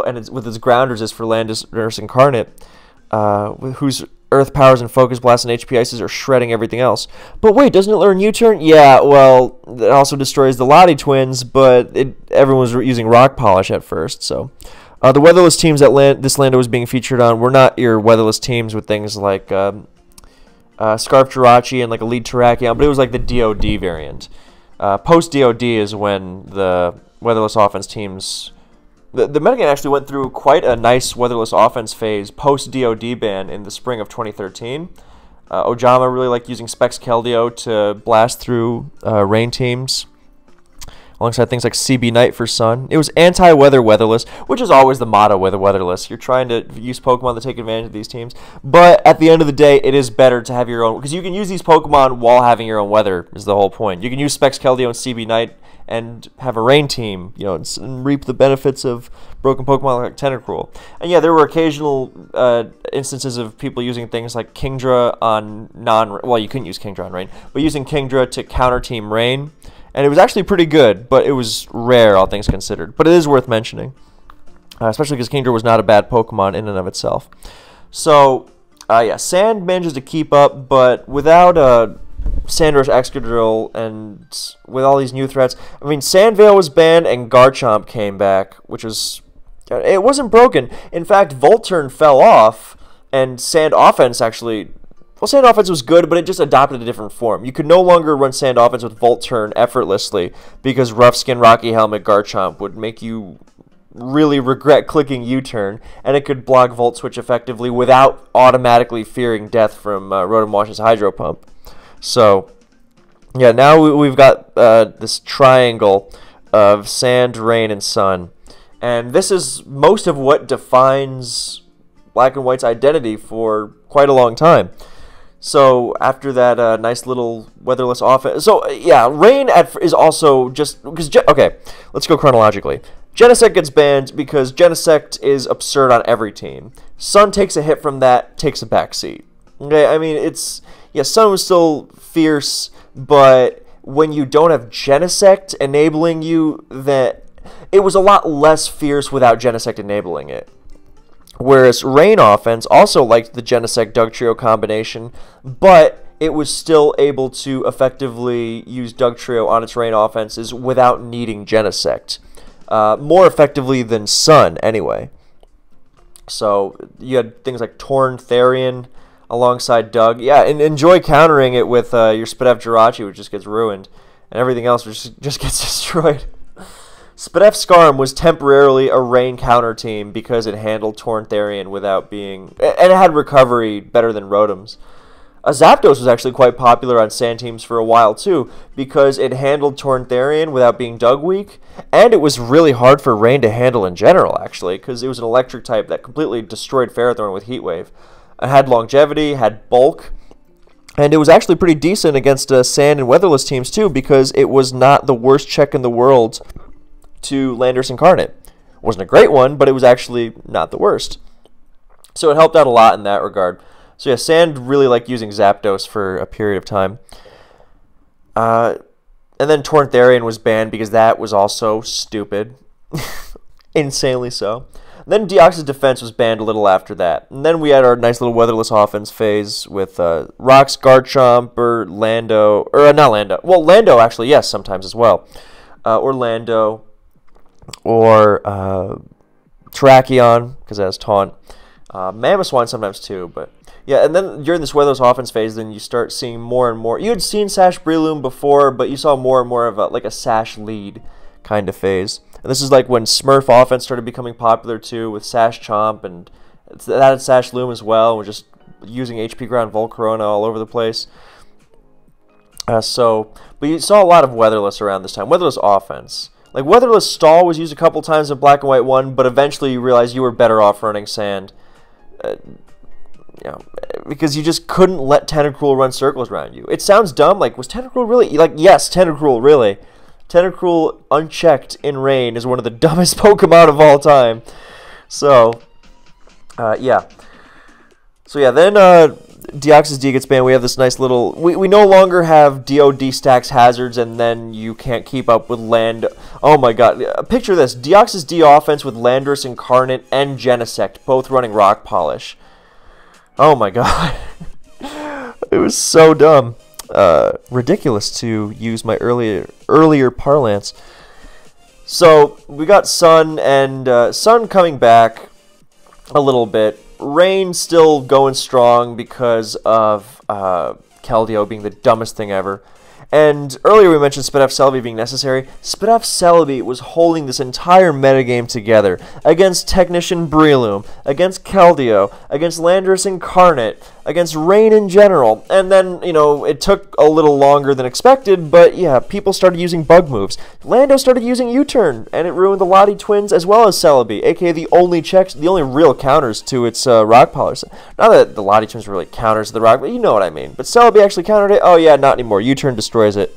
and it's, with its grounders is for Landorus Incarnate, whose Earth Powers and Focus Blast and HP Ices are shredding everything else. But wait, doesn't it learn U-turn? Yeah, well, it also destroys the Lottie twins, but everyone was using Rock Polish at first, so... the weatherless teams that this Lando was being featured on were not your weatherless teams with things like Scarf Jirachi and like Elite Terrakion, but it was like the DOD variant. Post-DOD is when the weatherless offense teams... The metagame actually went through quite a nice weatherless offense phase post-DOD ban in the spring of 2013. Ojama really liked using Specs Keldeo to blast through rain teams, alongside things like CB Knight for Sun. It was anti-weather weatherless, which is always the motto with a weatherless. You're trying to use Pokemon to take advantage of these teams. But at the end of the day, it is better to have your own, because you can use these Pokemon while having your own weather, is the whole point. You can use Specs Keldeo and CB Knight and have a rain team, you know, and reap the benefits of broken Pokemon like Tentacruel. And yeah, there were occasional instances of people using things like Kingdra on well, you couldn't use Kingdra on rain, but using Kingdra to counter team rain. And it was actually pretty good, but it was rare, all things considered. But it is worth mentioning, especially because Kingdra was not a bad Pokemon in and of itself. So, yeah, Sand manages to keep up, but without Sandrush Excadrill and with all these new threats, I mean, Sandvale was banned and Garchomp came back, which was... It wasn't broken. In fact, Volturn fell off, and Sand Offense actually... Well, Sand Offense was good, but it just adopted a different form. You could no longer run Sand Offense with Volturn effortlessly because Rough Skin, Rocky Helmet, Garchomp would make you really regret clicking U-turn, and it could block Volt Switch effectively without automatically fearing death from Rotom Wash's Hydro Pump. So, yeah, now we've got this triangle of Sand, Rain, and Sun. And this is most of what defines Black and White's identity for quite a long time. So after that nice little weatherless offense... So, yeah, Rain is also just... Okay, let's go chronologically. Genesect gets banned because Genesect is absurd on every team. Sun takes a hit from that, takes a backseat. Okay, I mean, Sun was still fierce, but when you don't have Genesect enabling you, that it was a lot less fierce without Genesect enabling it. Whereas Rain offense also liked the Genesect Dugtrio combination, but it was still able to effectively use Dugtrio on its Rain offenses without needing Genesect. More effectively than Sun, anyway. So you had things like Torn Therian alongside Doug. Yeah, and enjoy countering it with your Spadef Jirachi, which just gets ruined, and everything else just gets destroyed. Spadef Skarm was temporarily a Rain counter team because it handled Torn Therian without being... And it had recovery better than Rotom's. Zapdos was actually quite popular on sand teams for a while too, because it handled Torn Therian without being Dug weak, and it was really hard for Rain to handle in general, actually, because it was an electric type that completely destroyed Ferrothorn with Heat Wave. It had longevity, had bulk, and it was actually pretty decent against sand and weatherless teams too, because it was not the worst check in the world to Landorus Incarnate. It wasn't a great one, but it was actually not the worst. So it helped out a lot in that regard. So yeah, Sand really liked using Zapdos for a period of time. And then Torn Therian was banned because that was also stupid. Insanely so. And then Deoxys Defense was banned a little after that. And then we had our nice little weatherless offense phase with Rocks, Garchomp, or Lando. Or not Lando. Well, Lando actually, yes, sometimes as well. Or Lando. Or Terrakion, because that has Taunt. Mamoswine sometimes too, but... Yeah, and then during this weatherless offense phase, then you start seeing more and more. You had seen Sash Breloom before, but you saw more and more of a Sash lead kind of phase. And this is like when Smurf offense started becoming popular too, with Sash Chomp, and that had Sash Loom as well. We're just using HP Ground Volcarona all over the place. But you saw a lot of weatherless around this time. Weatherless offense. Like weatherless Stall was used a couple times in Black and White 1, but eventually you realized you were better off running Sand. Because you just couldn't let Tentacruel run circles around you. It sounds dumb, like, was Tentacruel really? Like, yes, Tentacruel, really. Tentacruel unchecked in Rain is one of the dumbest Pokemon of all time. So, yeah. So, yeah, then Deoxys D gets banned. We have this nice little... We no longer have DOD stacks hazards, and then you can't keep up with Land... Oh, my God. Picture this. Deoxys D offense with Landorus Incarnate and Genesect, both running Rock Polish. Oh my God, it was so dumb. Ridiculous to use my earlier parlance. So we got Sun and Sun coming back a little bit. Rain still going strong because of Keldeo being the dumbest thing ever. And earlier we mentioned Spadef Celebi being necessary. Spadef Celebi was holding this entire metagame together against Technician Breloom, against Keldeo, against Landorus Incarnate, against Rain in general. And then, it took a little longer than expected, but yeah, people started using bug moves. Lando started using U-Turn, and it ruined the Lottie twins as well as Celebi, aka the only real counters to its Rock Polish. Not that the Lottie twins were really counters to the Rock, but you know what I mean. But Celebi actually countered it. Oh yeah, not anymore. U-Turn destroys it.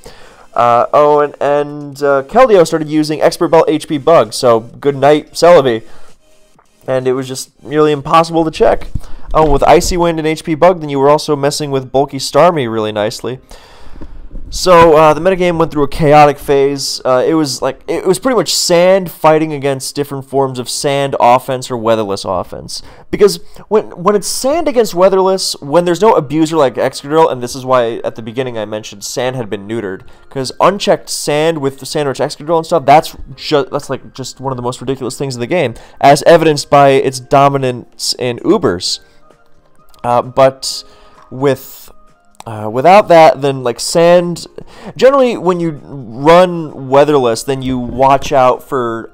And Keldeo started using Expert Belt HP Bug, so good night, Celebi. And it was just nearly impossible to check. Oh, with Icy Wind and HP Bug, then you were also messing with Bulky Starmie really nicely. So the metagame went through a chaotic phase. It was pretty much Sand fighting against different forms of Sand offense or weatherless offense. Because when it's Sand against weatherless, when there's no abuser like Excadrill, and this is why at the beginning I mentioned Sand had been neutered, because unchecked Sand with the Sandwich Excadrill and stuff, that's just one of the most ridiculous things in the game, as evidenced by its dominance in Ubers. But without that, then Sand, generally when you run weatherless, then you watch out for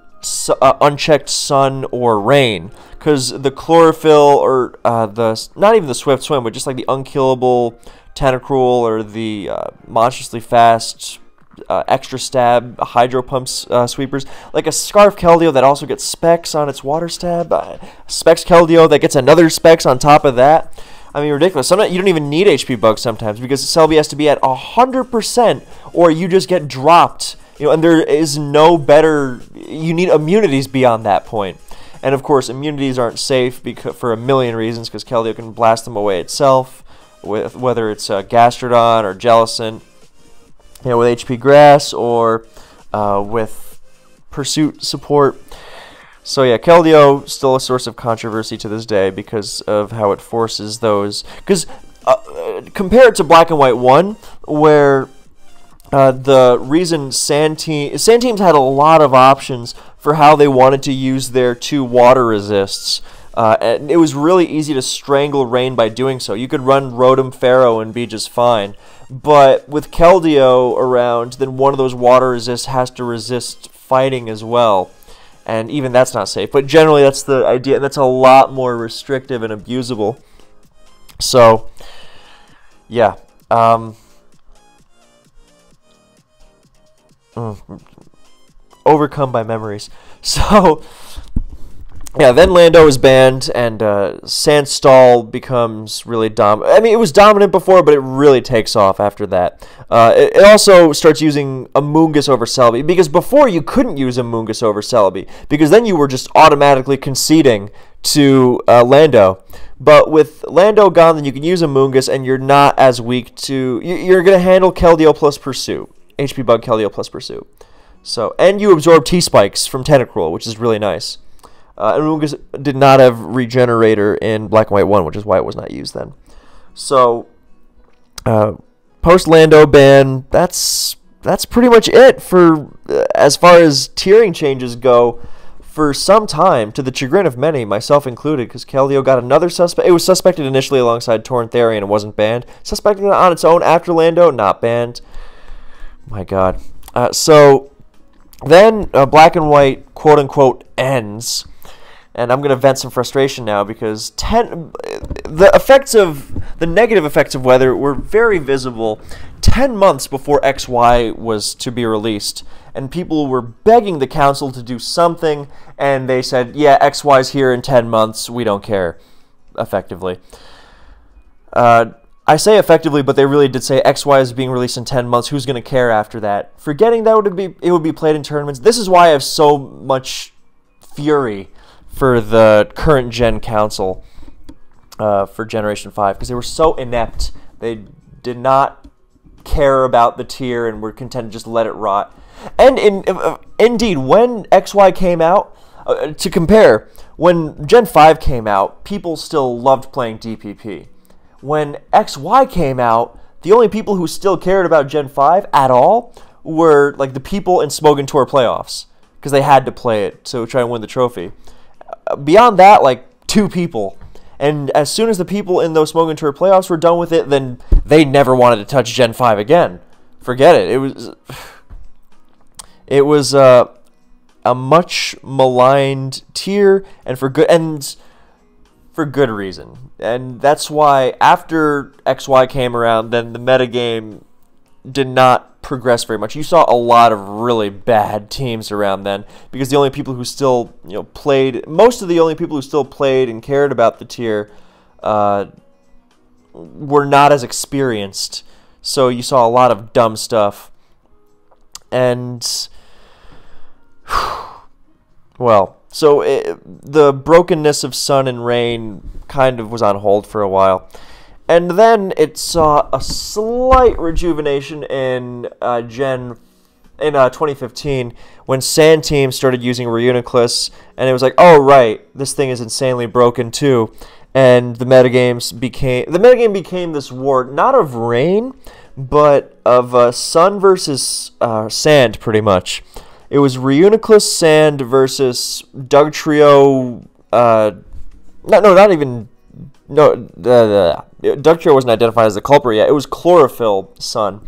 unchecked Sun or Rain, because the Chlorophyll or not even the Swift Swim, but just like the unkillable Tentacruel or the monstrously fast extra stab Hydro Pumps sweepers, like a Scarf Keldeo that also gets specs on its water stab, Specs Keldeo that gets another specs on top of that. I mean, ridiculous. Sometimes you don't even need HP Bug sometimes, because Celebi has to be at 100%, or you just get dropped And there is no better. You need immunities beyond that point. And of course, immunities aren't safe for a million reasons, because Keldeo can blast them away itself, whether it's Gastrodon or Jellicent, with HP Grass or with Pursuit support. So yeah, Keldeo still a source of controversy to this day because of how it forces those. Because compare it to Black and White 1, where the reason Sand teams had a lot of options for how they wanted to use their 2 water resists. And it was really easy to strangle Rain by doing so. You could run Rotom Pharaoh and be just fine. But with Keldeo around, then one of those water resists has to resist fighting as well. And even that's not safe. But generally that's the idea, and that's a lot more restrictive and abusable. So, yeah. Overcome by memories. So, yeah, then Lando is banned, and Sandstall becomes really dominant. I mean, it was dominant before, but it really takes off after that. It also starts using Amoonguss over Celebi, because before you couldn't use Amoonguss over Celebi, because then you were just automatically conceding to Lando. But with Lando gone, then you can use Amoonguss, and you're not as weak to... You're going to handle Keldeo plus Pursuit. HP Bug Keldeo plus Pursuit. So, and you absorb T-Spikes from Tentacruel, which is really nice. Amoonguss did not have Regenerator in Black and White 1, which is why it was not used then. So, post-Lando ban, that's pretty much it for as far as tiering changes go for some time, to the chagrin of many, myself included, because Keldeo got another suspect. It was suspected initially alongside Torn Therian and wasn't banned. Suspected on its own after Lando, not banned. My God. So then Black and White, quote-unquote, ends. And I'm going to vent some frustration now, because the negative effects of weather were very visible 10 months before XY was to be released. And people were begging the council to do something, and they said, yeah, XY's here in 10 months, we don't care, effectively. I say effectively, but they really did say XY is being released in 10 months, who's going to care after that? Forgetting that it would be played in tournaments. This is why I have so much fury for the current gen council for Generation 5, because they were so inept. They did not care about the tier and were content to just let it rot. And indeed, when XY came out, to compare, when Gen 5 came out, people still loved playing DPP. When XY came out, the only people who still cared about Gen 5 at all were like the people in Smogon Tour playoffs, because they had to play it to try and win the trophy. Beyond that, like 2 people. And as soon as the people in those Smogon Tour playoffs were done with it, then they never wanted to touch Gen 5 again. Forget it. It was a much maligned tier, and for good reason. And that's why after XY came around, then the metagame did not progress very much. You saw a lot of really bad teams around then, because the only people who still played, most of the only people who still played and cared about the tier were not as experienced. So you saw a lot of dumb stuff. And well, so the brokenness of Sun and Rain kind of was on hold for a while. And then it saw a slight rejuvenation in 2015 when Sand Team started using Reuniclus, and it was like, oh right, this thing is insanely broken too. And the metagame became this war not of Rain, but of Sun versus Sand, pretty much. It was Reuniclus Sand versus Dugtrio. Dugtrio wasn't identified as the culprit yet. It was Chlorophyll Sun,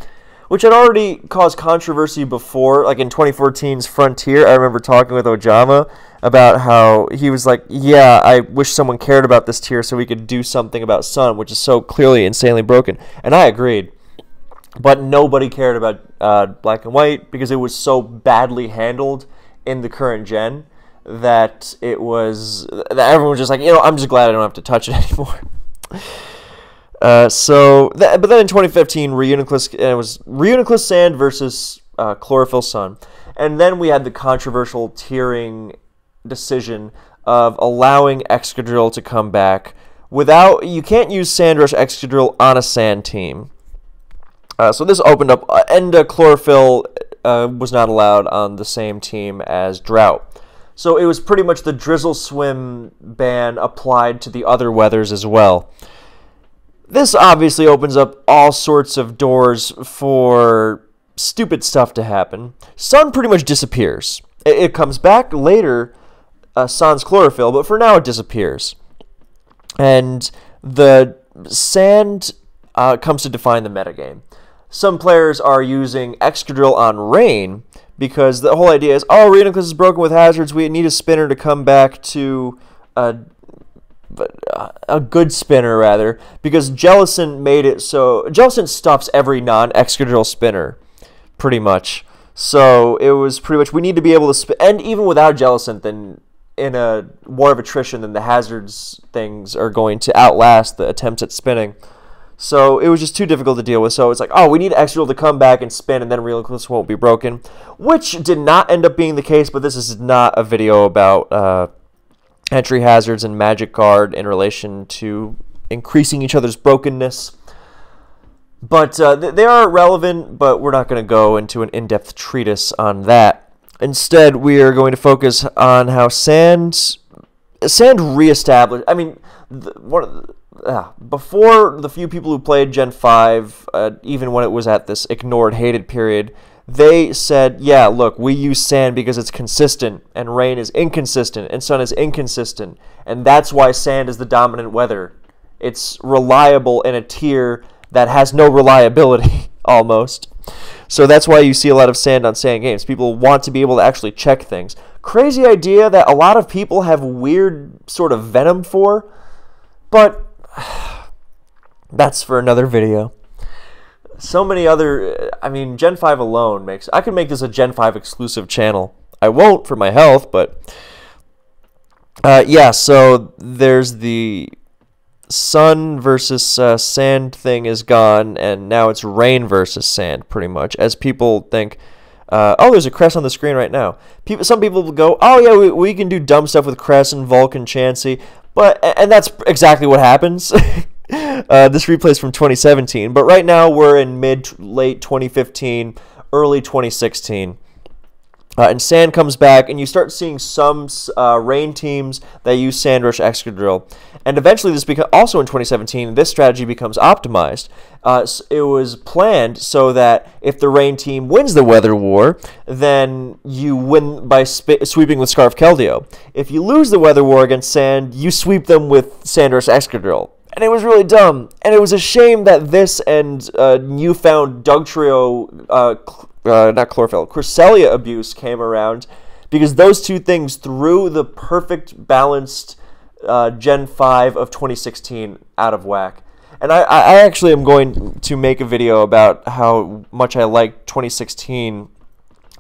which had already caused controversy before, like in 2014's Frontier. I remember talking with Ojama about how he was like, yeah, I wish someone cared about this tier so we could do something about Sun, which is so clearly insanely broken. And I agreed. But nobody cared about Black and White because it was so badly handled in the current gen that everyone was just like, I'm just glad I don't have to touch it anymore. But then in 2015, it was Reuniclus Sand versus Chlorophyll Sun. And then we had the controversial tiering decision of allowing Excadrill to come back without... You can't use Sandrush Excadrill on a sand team. So this opened up... and Chlorophyll was not allowed on the same team as Drought. So it was pretty much the Drizzle Swim ban applied to the other weathers as well. This obviously opens up all sorts of doors for stupid stuff to happen. Sun pretty much disappears. It comes back later, Sans Chlorophyll, but for now it disappears. And the sand comes to define the metagame. Some players are using Excadrill on Rain because the whole idea is, oh, Rhenoclus is broken with hazards, we need a spinner to come back to a good spinner, rather, because Jellicent made it so... Jellicent stuffs every non-Excadrill spinner, pretty much. So it was pretty much, we need to be able to spin... And even without Jellicent, then in a war of attrition, then the hazards things are going to outlast the attempts at spinning. So it was just too difficult to deal with. So it's like, oh, we need Excadrill to come back and spin, and then Rhenoclus won't be broken. Which did not end up being the case, but this is not a video about... entry hazards and Magic Guard in relation to increasing each other's brokenness. But they are relevant, but we're not going to go into an in-depth treatise on that. Instead, we are going to focus on how Sand reestablished... I mean, before the few people who played Gen 5, even when it was at this ignored, hated period... They said, yeah, look, we use Sand because it's consistent, and Rain is inconsistent, and Sun is inconsistent, and that's why Sand is the dominant weather. It's reliable in a tier that has no reliability, almost. So that's why you see a lot of Sand on Sand games. People want to be able to actually check things. Crazy idea that a lot of people have weird sort of venom for, but that's for another video. So many other, I mean, Gen 5 alone makes... I could make this a Gen 5 exclusive channel. I won't for my health, but... yeah, so there's the Sun versus Sand thing is gone, and now it's Rain versus Sand, pretty much. As people think, oh, there's a Crest on the screen right now. Some people will go, oh yeah, we can do dumb stuff with Crest and Vulcan Chansey, and that's exactly what happens. This replay is from 2017, but right now we're in late 2015, early 2016. And Sand comes back, and you start seeing some Rain teams that use Sandrush Excadrill. And eventually, also in 2017, this strategy becomes optimized. It was planned so that if the Rain team wins the Weather War, then you win by sweeping with Scarf Keldeo. If you lose the Weather War against Sand, you sweep them with Sandrush Excadrill. And it was really dumb. And it was a shame that this and newfound Dugtrio, not Chlorophyll, Cresselia abuse came around, because those two things threw the perfect balanced Gen 5 of 2016 out of whack. And I actually am going to make a video about how much I like 2016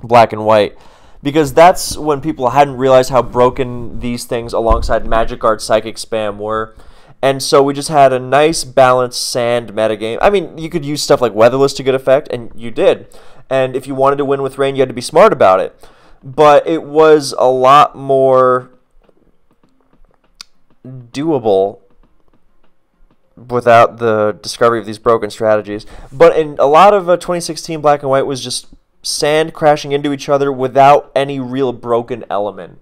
Black and White, because that's when people hadn't realized how broken these things alongside Magic Guard Psychic Spam were. And so we just had a nice balanced Sand metagame. I mean, you could use stuff like Weatherless to good effect, and you did. And if you wanted to win with Rain, you had to be smart about it. But it was a lot more doable without the discovery of these broken strategies. But in a lot of 2016 Black and White was just Sand crashing into each other without any real broken element,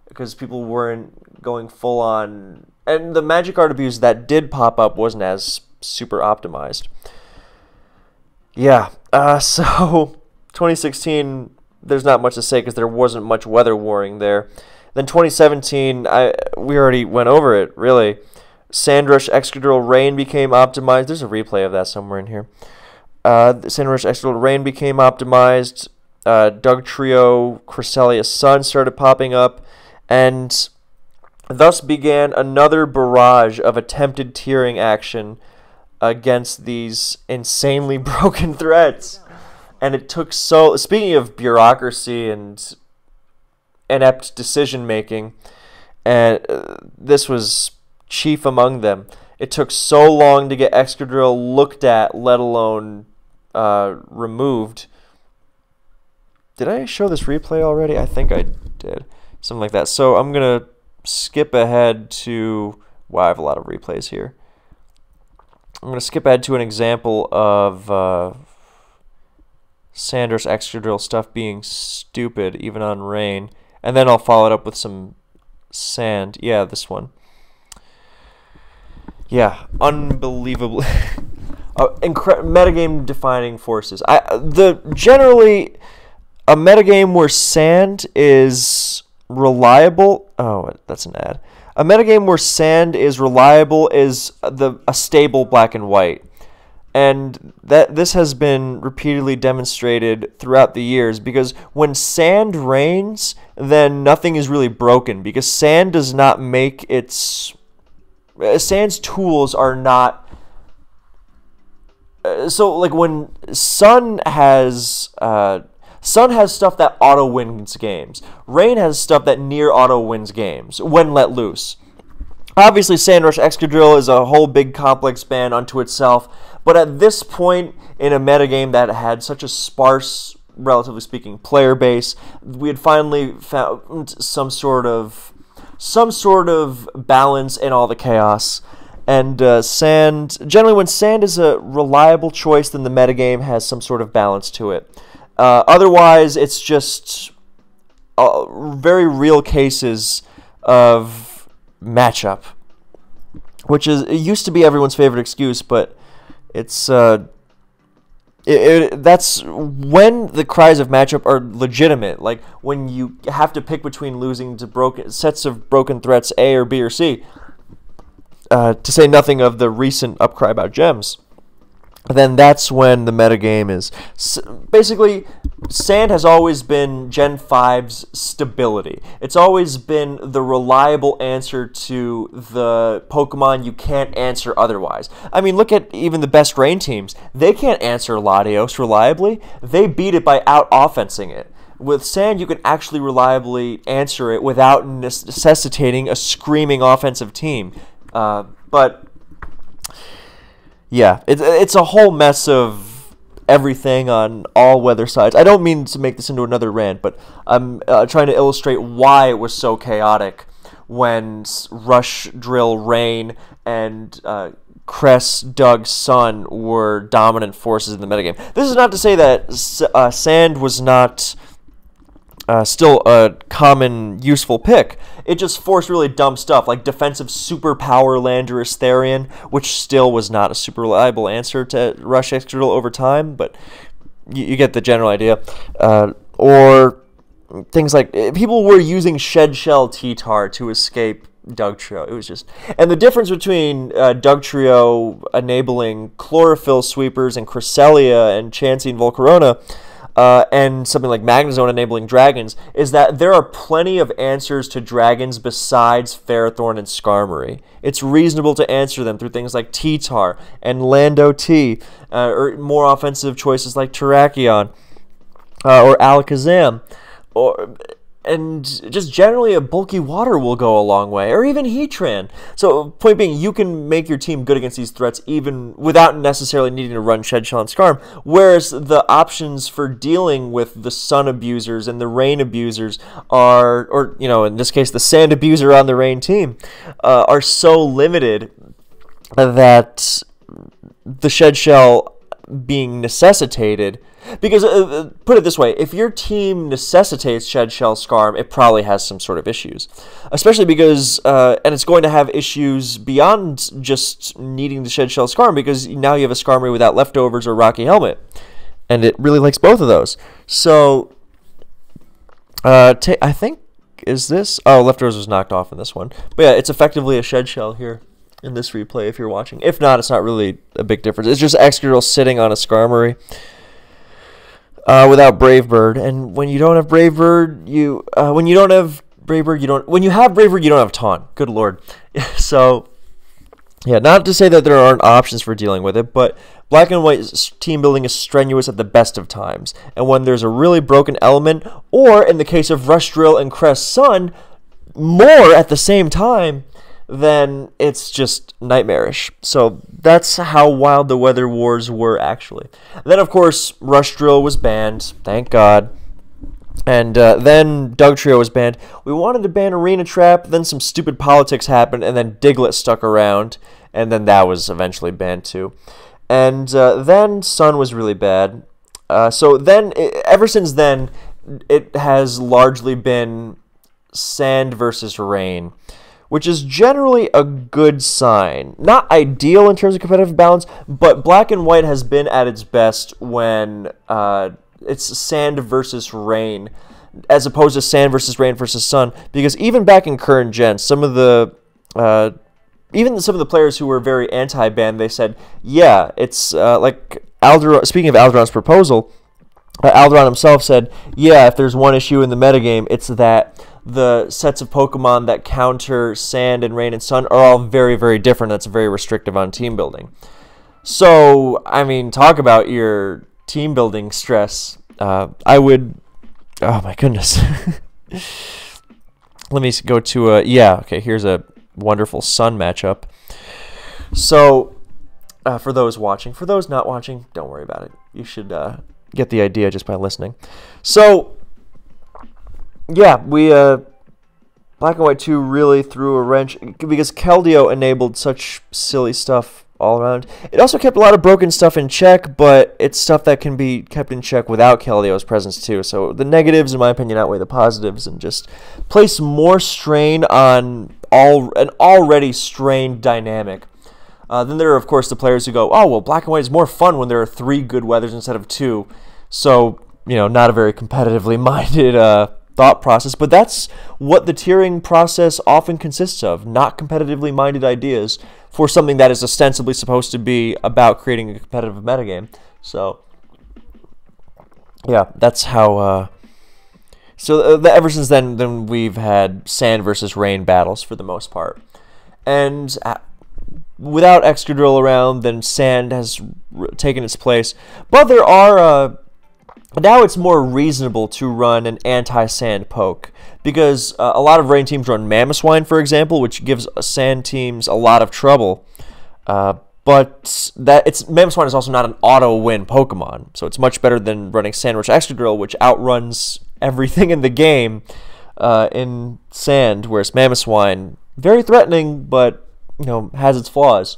because people weren't going full on... And the Magic Guard abuse that did pop up wasn't as super optimized. Yeah, so 2016, there's not much to say because there wasn't much weather warring there. Then 2017, we already went over it, really. Sandrush Excadrill Rain became optimized. There's a replay of that somewhere in here. Sandrush Excadrill Rain became optimized. Dugtrio Cresselia Sun started popping up. And thus began another barrage of attempted tiering action against these insanely broken threats. And it took so... Speaking of bureaucracy and inept decision-making, and this was chief among them. It took so long to get Excadrill looked at, let alone removed. Did I show this replay already? I think I did. Something like that. So I'm going to skip ahead to... Wow, I have a lot of replays here. I'm going to skip ahead to an example of Sanders extra drill stuff being stupid, even on rain. And then I'll follow it up with some sand. Yeah, this one. Yeah, unbelievably... metagame defining forces. Generally... A metagame where sand is reliable... Oh, that's an ad. A metagame where sand is reliable is a stable black and white. And this has been repeatedly demonstrated throughout the years, because when sand rains, then nothing is really broken, because sand does not make its... Sand's tools are not... So, like, when sun has stuff that auto-wins games. Rain has stuff that near auto-wins games, when let loose. Obviously, Sand Rush Excadrill is a whole big complex ban unto itself, but at this point in a metagame that had such a sparse, relatively speaking, player base, we had finally found some sort of balance in all the chaos. And generally when sand is a reliable choice, then the metagame has some sort of balance to it. Otherwise, it's just very real cases of matchup, which it used to be everyone's favorite excuse, but it's that's when the cries of matchup are legitimate. Like when you have to pick between losing to sets of broken threats A or B or C, to say nothing of the recent upcry about gems. Then that's when the metagame is... Basically, sand has always been Gen 5's stability. It's always been the reliable answer to the Pokemon you can't answer otherwise. I mean, look at even the best rain teams. They can't answer Latios reliably. They beat it by out-offensing it. With sand, you can actually reliably answer it without necessitating a screaming offensive team. But... yeah, it's a whole mess of everything on all weather sides. I don't mean to make this into another rant, but I'm trying to illustrate why it was so chaotic when Rush, Drill, Rain, and Cress, Doug, Sun were dominant forces in the metagame. This is not to say that Sand was not still a common, useful pick. It just forced really dumb stuff, like defensive superpower Landorus Therian, which still was not a super reliable answer to Rush Excadrill over time, but you get the general idea. Or things like, people were using Shed Shell T-Tar to escape Dugtrio. It was just... And the difference between Dugtrio enabling Chlorophyll Sweepers and Cresselia and Chansey and Volcarona... and something like Magnezone enabling dragons, is that there are plenty of answers to dragons besides Ferrothorn and Skarmory. It's reasonable to answer them through things like T-Tar and Lando T, or more offensive choices like Terrakion, or Alakazam, and just generally a bulky water will go a long way, or even Heatran. So, point being, you can make your team good against these threats even without necessarily needing to run Shed Shell and Skarm, whereas the options for dealing with the Sun abusers and the Rain abusers are, or, you know, in this case, the Sand abuser on the Rain team, are so limited that the Shed Shell being necessitated... Because, put it this way, if your team necessitates Shed Shell Skarm, it probably has some sort of issues. Especially because, and it's going to have issues beyond just needing the Shed Shell Skarm, because now you have a Skarmory without Leftovers or Rocky Helmet. And it really likes both of those. So, I think, is this? Oh, Leftovers was knocked off in this one. But yeah, it's effectively a Shed Shell here in this replay if you're watching. If not, it's not really a big difference. It's just Excadrill sitting on a Skarmory. Without Brave Bird, and when you don't have Brave Bird, when you have Brave Bird, you don't have Taunt. Good lord. So, yeah, not to say that there aren't options for dealing with it, but Black and White team building is strenuous at the best of times, and when there's a really broken element, or in the case of Rush Drill and Crest Sun, more at the same time, then it's just nightmarish. So that's how wild the weather wars were, actually. And then, of course, Rush Drill was banned. Thank God. And then Dugtrio was banned. We wanted to ban Arena Trap, then some stupid politics happened, and then Diglett stuck around, and then that was eventually banned too. And then Sun was really bad. So then, ever since then, it has largely been Sand versus Rain, which is generally a good sign. Not ideal in terms of competitive balance, but Black and White has been at its best when it's Sand versus Rain, as opposed to Sand versus Rain versus Sun. Because even back in current gen, some of the players who were very anti-ban, they said, yeah, it's like Alderon. Speaking of Alderon's proposal, Alderon himself said, yeah, if there's one issue in the metagame, it's that the sets of Pokemon that counter Sand and Rain and Sun are all very, very different. That's very restrictive on team building. So, I mean, talk about your team building stress. I would... Oh, my goodness. Let me go to yeah, okay, here's a wonderful Sun matchup. So, for those watching. For those not watching, don't worry about it. You should get the idea just by listening. So, yeah, we... Black and White 2 really threw a wrench because Keldeo enabled such silly stuff all around. It also kept a lot of broken stuff in check, but it's stuff that can be kept in check without Keldeo's presence too. So the negatives, in my opinion, outweigh the positives and just place more strain on an already strained dynamic. Then there are, of course, the players who go, oh, well, Black and White is more fun when there are 3 good weathers instead of 2. So, you know, not a very competitively minded thought process, but that's what the tiering process often consists of, not competitively minded ideas for something that is ostensibly supposed to be about creating a competitive metagame. So, yeah, that's how... ever since then we've had Sand versus Rain battles for the most part. And without Excadrill around, then Sand has taken its place. But there are... now it's more reasonable to run an anti-Sand poke, because a lot of Rain teams run Mamoswine, for example, which gives Sand teams a lot of trouble. But Mamoswine is also not an auto-win Pokemon, so it's much better than running Sandwich Excadrill, which outruns everything in the game in Sand, whereas Mamoswine, very threatening, but you know, has its flaws.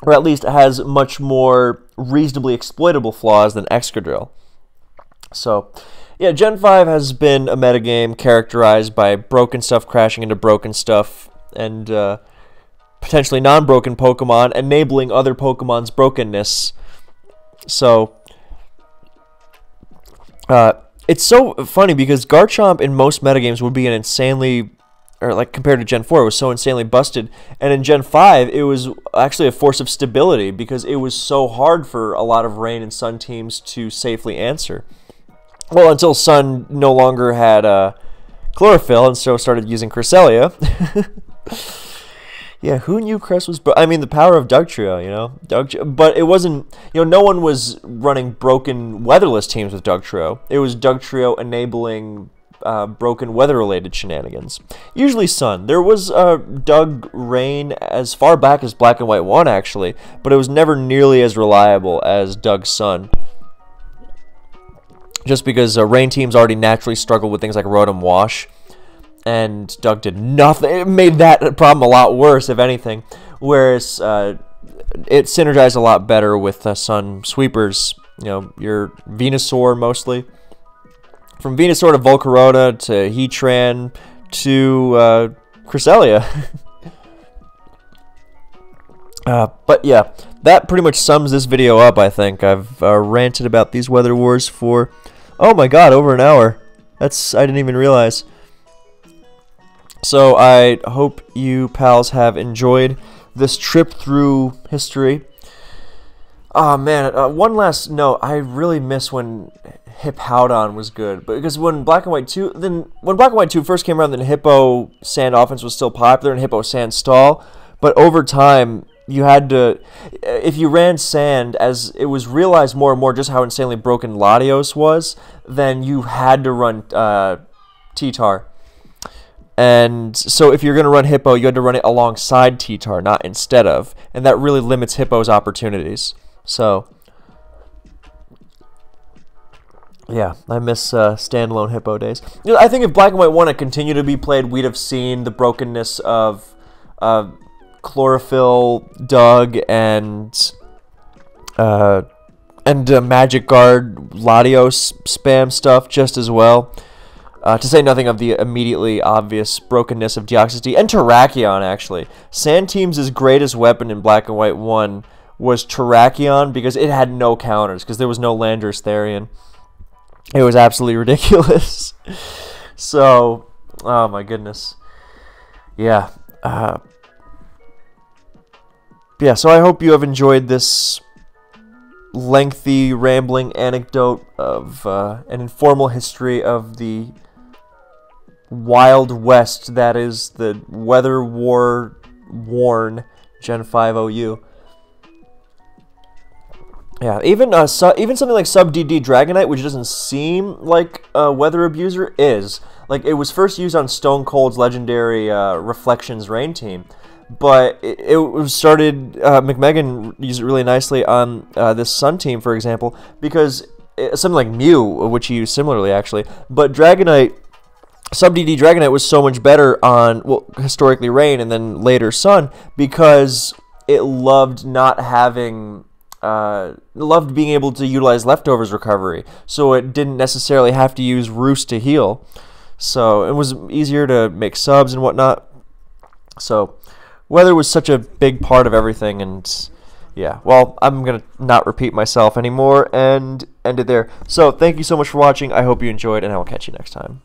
Or at least has much more reasonably exploitable flaws than Excadrill. So, yeah, Gen 5 has been a metagame characterized by broken stuff crashing into broken stuff, and potentially non-broken Pokemon enabling other Pokemon's brokenness. So, it's so funny because Garchomp in most metagames would be an insanely... or like compared to Gen 4, it was so insanely busted. And in Gen 5, it was actually a force of stability because it was so hard for a lot of Rain and Sun teams to safely answer. Well, until Sun no longer had Chlorophyll and so started using Cresselia. Yeah, who knew Cress was... I mean, the power of Dugtrio, you know? But it wasn't... You know, no one was running broken weatherless teams with Dugtrio. It was Dugtrio enabling... broken weather-related shenanigans. Usually Sun. There was Dug Rain as far back as Black and White 1, actually, but it was never nearly as reliable as Dug Sun. Just because Rain teams already naturally struggled with things like Rotom Wash, and Dug did nothing. It made that problem a lot worse, if anything, whereas it synergized a lot better with Sun Sweepers. You know, your Venusaur mostly. From Venusaur to Volcarona to Heatran to Cresselia. But yeah, that pretty much sums this video up, I think. I've ranted about these weather wars for, oh my god, over an hour. I didn't even realize. So I hope you pals have enjoyed this trip through history. Oh man, one last note. I really miss when Hippowdon was good, because when Black and White 2 first came around, then Hippo Sand offense was still popular and Hippo Sand Stall, but over time you had to, if you ran Sand, as it was realized more and more just how insanely broken Latios was, then you had to run T-Tar. And so if you're going to run Hippo, you had to run it alongside T-Tar, not instead of, and that really limits Hippo's opportunities. So Yeah, I miss standalone Hippo days. You know, I think if Black and White 1 had continued to be played, we'd have seen the brokenness of Chlorophyll, Doug, and Magic Guard Latios spam stuff just as well. To say nothing of the immediately obvious brokenness of Deoxys and Terrakion, actually. Sandteam's greatest weapon in Black and White 1 was Terrakion because it had no counters, because there was no Landorus Therian. It was absolutely ridiculous. So, oh my goodness. Yeah. Yeah, so I hope you have enjoyed this lengthy, rambling anecdote of an informal history of the Wild West that is the Weather War-worn Gen 5 OU. Yeah, even something like Sub DD Dragonite, which doesn't seem like a Weather Abuser, is. Like, it was first used on Stone Cold's legendary Reflections Rain team, but it was started, McMegan used it really nicely on this Sun team, for example, because something like Mew, which he used similarly, actually, but Dragonite, Sub DD Dragonite was so much better on, well, historically Rain and then later Sun, because it loved not having... loved being able to utilize Leftovers recovery, so it didn't necessarily have to use Roost to heal, so it was easier to make subs and whatnot. So weather was such a big part of everything, and yeah, well, I'm gonna not repeat myself anymore and end it there. So thank you so much for watching. I hope you enjoyed, and I will catch you next time.